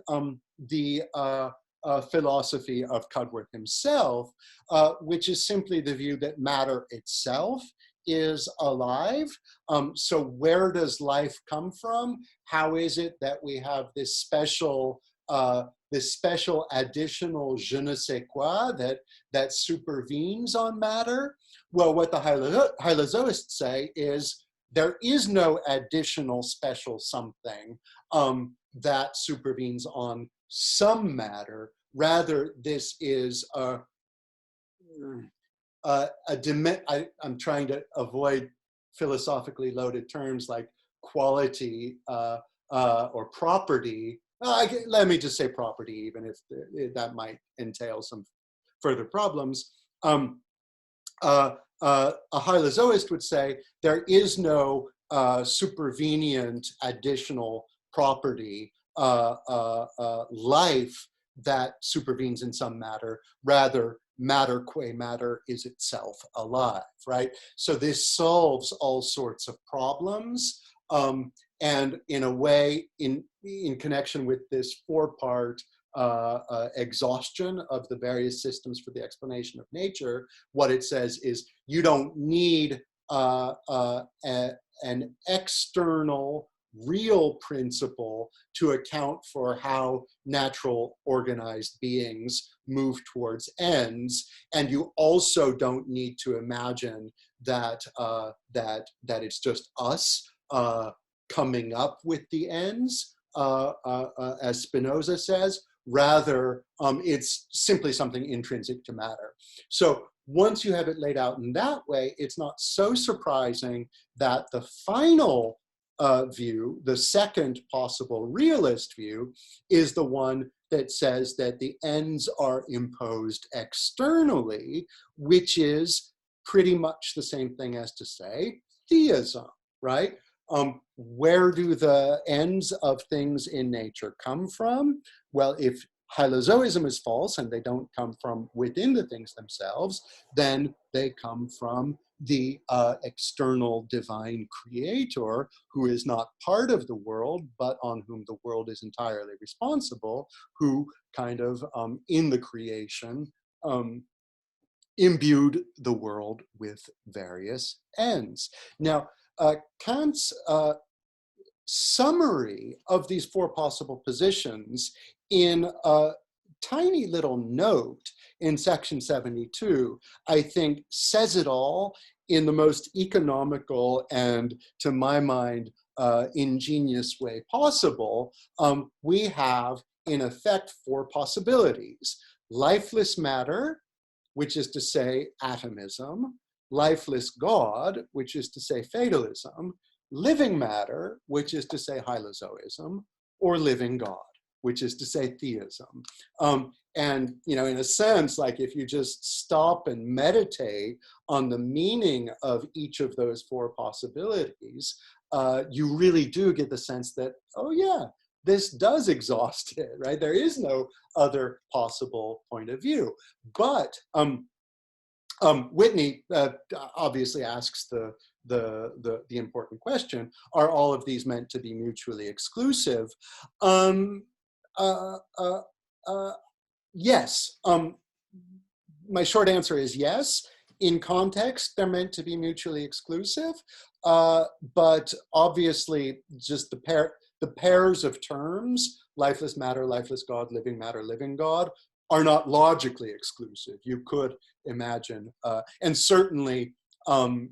[SPEAKER 1] the philosophy of Cudworth himself, which is simply the view that matter itself is alive. So where does life come from? How is it that we have this special additional je ne sais quoi that supervenes on matter? Well, what the hylozoists say is there is no additional special something that supervenes on some matter. Rather, this is I'm trying to avoid philosophically loaded terms like quality or property. Let me just say property, even if that might entail some further problems. A hylozoist would say there is no supervenient additional property, life that supervenes in some matter. Rather, matter qua matter is itself alive, right? So this solves all sorts of problems. And in a way, in connection with this four-part exhaustion of the various systems for the explanation of nature, what it says is you don't need an external real principle to account for how natural organized beings move towards ends, and you also don't need to imagine that it's just us coming up with the ends, as Spinoza says. Rather, it's simply something intrinsic to matter. So once you have it laid out in that way, it's not so surprising that the final view, the second possible realist view, is the one that says that the ends are imposed externally, which is pretty much the same thing as to say theism, right? Where do the ends of things in nature come from? Well, if hylozoism is false and they don't come from within the things themselves, then they come from the external divine creator who is not part of the world, but on whom the world is entirely responsible, who kind of in the creation imbued the world with various ends. Now, Kant's summary of these four possible positions in a tiny little note in section 72, I think says it all in the most economical and, to my mind, ingenious way possible. We have, in effect, four possibilities: lifeless matter, which is to say atomism; lifeless God, which is to say fatalism; living matter, which is to say hylozoism; or living God, which is to say theism. And, you know, in a sense, like if you just stop and meditate on the meaning of each of those four possibilities, you really do get the sense that, oh yeah, this does exhaust it, right? There is no other possible point of view. But Whitney obviously asks the important question: are all of these meant to be mutually exclusive? Yes. My short answer is yes. In context, they're meant to be mutually exclusive, but obviously, just the pairs of terms, lifeless matter, lifeless God, living matter, living God, are not logically exclusive. You could imagine, and certainly, I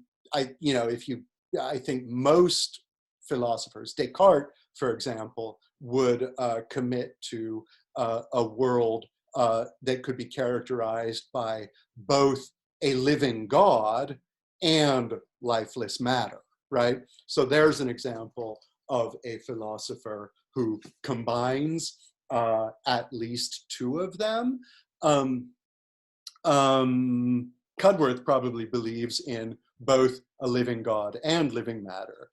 [SPEAKER 1] think most philosophers, Descartes, for example, would commit to a world that could be characterized by both a living God and lifeless matter, right? So there's an example of a philosopher who combines at least two of them. Cudworth probably believes in both a living God and living matter.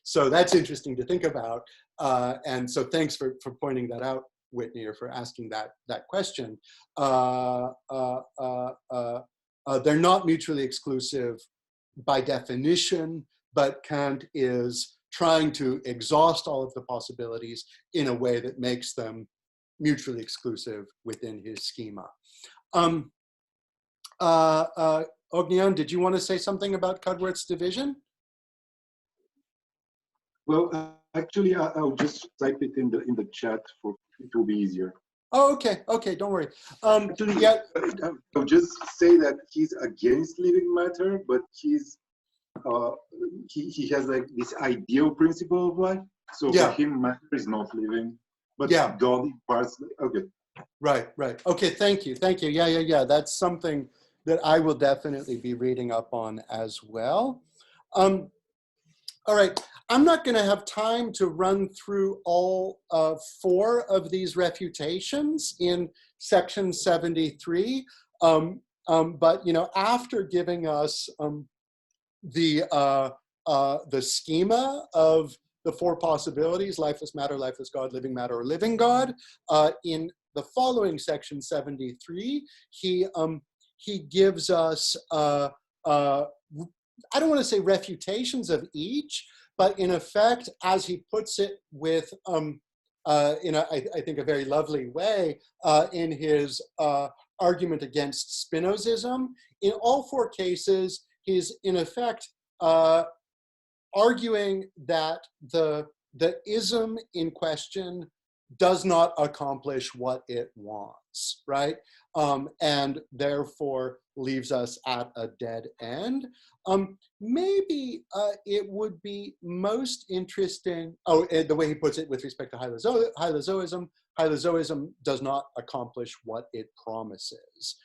[SPEAKER 1] So that's interesting to think about. And so thanks for pointing that out, Whitney, or for asking that question. They're not mutually exclusive by definition, but Kant is trying to exhaust all of the possibilities in a way that makes them mutually exclusive within his schema. Ognian, did you want to say something about Cudworth's division?
[SPEAKER 6] Well, actually, I'll just type it in the chat for it will be easier.
[SPEAKER 1] Oh, okay, okay, don't worry.
[SPEAKER 6] Actually,
[SPEAKER 1] yeah,
[SPEAKER 6] I'll just say that he's against living matter, but he's he has like this ideal principle of life. So
[SPEAKER 1] yeah,
[SPEAKER 6] for him, matter is not living, but
[SPEAKER 1] yeah,
[SPEAKER 6] God imparts. Okay.
[SPEAKER 1] right. Okay, thank you. Yeah. That's something that I will definitely be reading up on as well. All right, I'm not going to have time to run through all 4 of these refutations in section 73, but after giving us the schema of the 4 possibilities: lifeless matter, lifeless God, living matter, or living God, in the following section 73, he gives us I don't want to say refutations of each, but in effect, as he puts it with, I think a very lovely way, in his argument against Spinozism, in all 4 cases, he's in effect arguing that the ism in question does not accomplish what it wants, right? And therefore leaves us at a dead end. Maybe it would be most interesting, the way he puts it with respect to hylozoism, hylozoism does not accomplish what it promises.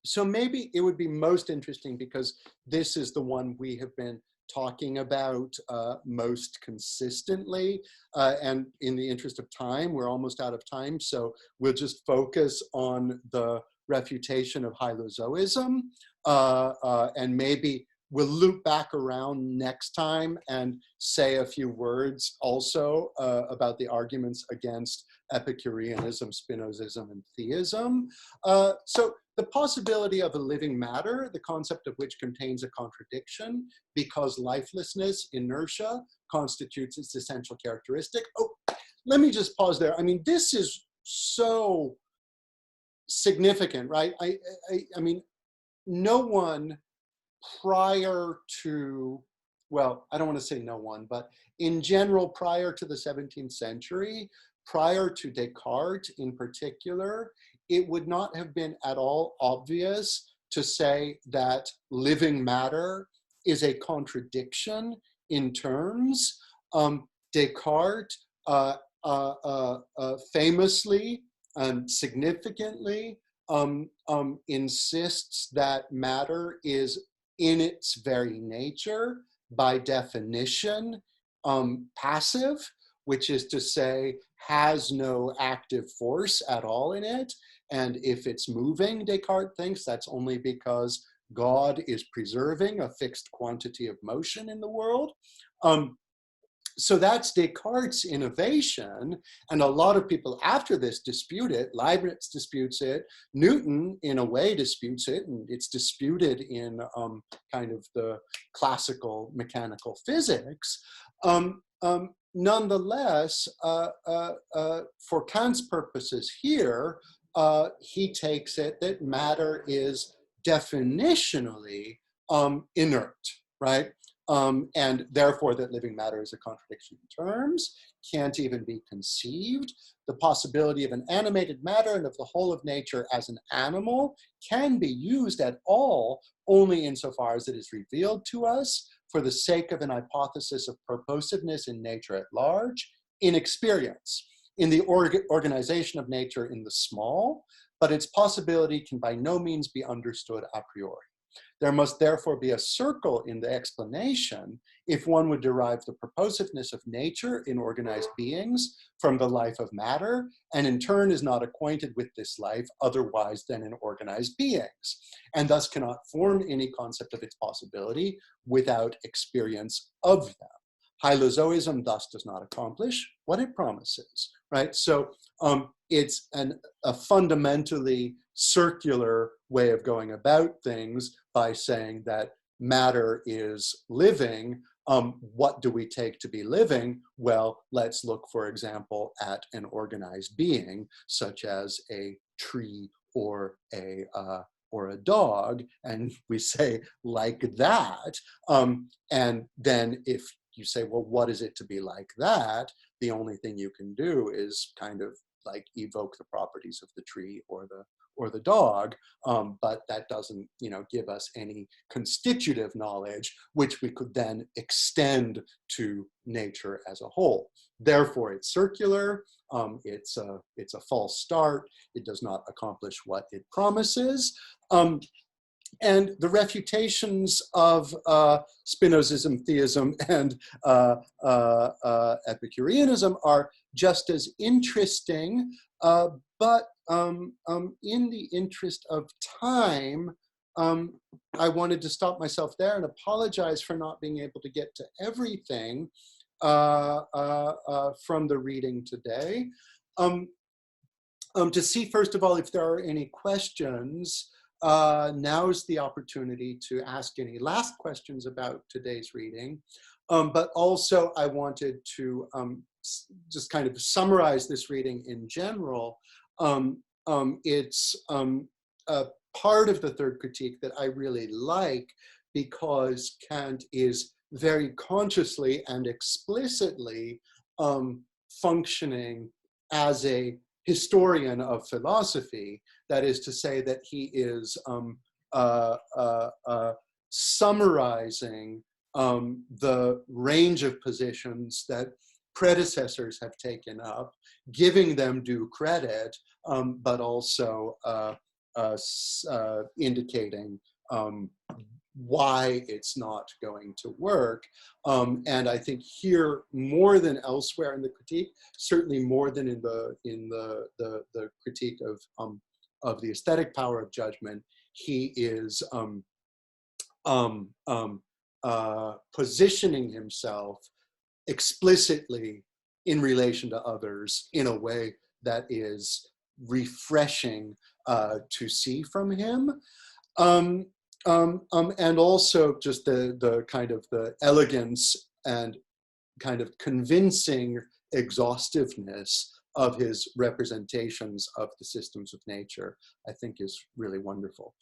[SPEAKER 1] So maybe it would be most interesting, because this is the one we have been talking about most consistently, and in the interest of time, we're almost out of time, so we'll just focus on the refutation of hylozoism, and maybe we'll loop back around next time and say a few words also about the arguments against Epicureanism, Spinozism, and theism. So the possibility of a living matter, the concept of which contains a contradiction, because lifelessness, inertia, constitutes its essential characteristic. Oh, let me just pause there. I mean, this is so significant, right? I mean, no one prior to, well, I don't want to say no one, but in general, prior to the 17th century, prior to Descartes in particular, it would not have been at all obvious to say that living matter is a contradiction in terms. Descartes famously and significantly insists that matter is in its very nature, by definition, passive, which is to say, has no active force at all in it. And if it's moving, Descartes thinks that's only because God is preserving a fixed quantity of motion in the world. So that's Descartes' innovation, and a lot of people after this dispute it. Leibniz disputes it. Newton, in a way, disputes it, and it's disputed in kind of the classical mechanical physics. Nonetheless, for Kant's purposes here, he takes it that matter is definitionally inert, right? And therefore that living matter is a contradiction in terms, can't even be conceived. The possibility of an animated matter and of the whole of nature as an animal can be used at all only insofar as it is revealed to us for the sake of an hypothesis of purposiveness in nature at large, in experience, in the organization of nature in the small, but its possibility can by no means be understood a priori. There must therefore be a circle in the explanation if one would derive the purposiveness of nature in organized beings from the life of matter, and in turn is not acquainted with this life otherwise than in organized beings, and thus cannot form any concept of its possibility without experience of them. Hylozoism thus does not accomplish what it promises, right? So it's a fundamentally circular way of going about things by saying that matter is living. What do we take to be living? Well, let's look, for example, at an organized being, such as a tree or a dog, and we say like that. And then if you say, well, what is it to be like that? The only thing you can do is kind of like evoke the properties of the tree or the dog, but that doesn't, give us any constitutive knowledge, which we could then extend to nature as a whole. Therefore, it's circular. It's a false start. It does not accomplish what it promises. And the refutations of Spinozism, theism, and Epicureanism are just as interesting, but in the interest of time, I wanted to stop myself there and apologize for not being able to get to everything from the reading today. To see, first of all, if there are any questions. Now's the opportunity to ask any last questions about today's reading. But also I wanted to just kind of summarize this reading in general. It's a part of the third critique that I really like, because Kant is very consciously and explicitly functioning as a historian of philosophy. That is to say that he is summarizing the range of positions that predecessors have taken up, giving them due credit, but also indicating why it's not going to work. And I think here, more than elsewhere in the critique, certainly more than in the critique of the aesthetic power of judgment, he is positioning himself explicitly in relation to others in a way that is refreshing to see from him. And also just the kind of the elegance and kind of convincing exhaustiveness of his representations of the systems of nature, I think is really wonderful.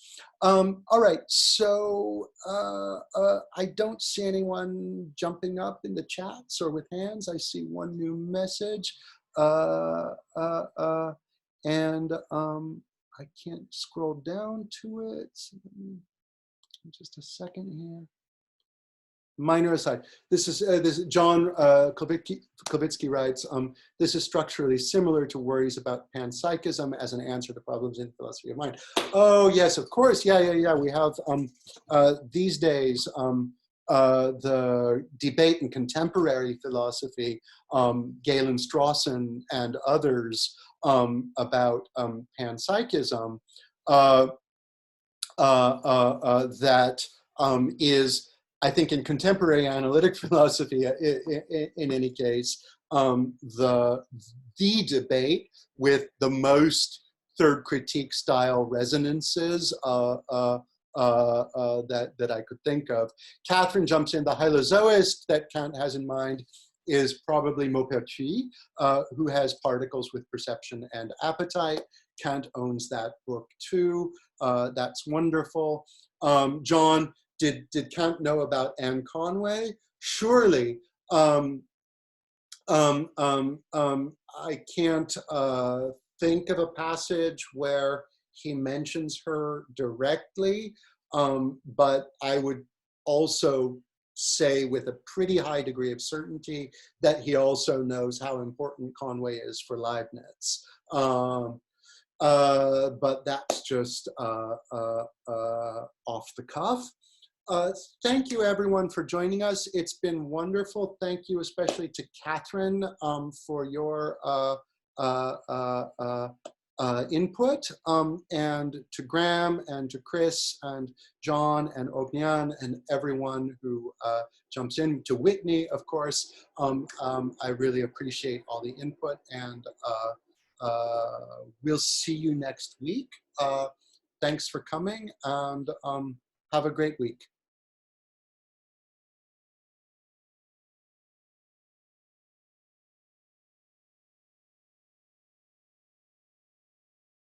[SPEAKER 1] All right, so I don't see anyone jumping up in the chats or with hands. I see one new message. And I can't scroll down to it. So just a second here. Minor aside. This is John Klobitsky writes, this is structurally similar to worries about panpsychism as an answer to problems in philosophy of mind. Oh, yes, of course. Yeah. We have these days the debate in contemporary philosophy, Galen Strawson and others about panpsychism that is, I think, in contemporary analytic philosophy, in any case, the debate with the most third critique style resonances that I could think of. Catherine jumps in. The hylozoist that Kant has in mind is probably Maupertuis, who has Particles with Perception and Appetite. Kant owns that book too. That's wonderful. John, did Kant know about Anne Conway? Surely. I can't think of a passage where he mentions her directly, but I would also say with a pretty high degree of certainty that he also knows how important Conway is for Leibniz. but that's just off the cuff. Thank you everyone for joining us. It's been wonderful. Thank you especially to Catherine for your input, and to Graham and to Chris and John and Ognian and everyone who jumps in, to Whitney, of course. I really appreciate all the input, and we'll see you next week. Thanks for coming, and have a great week.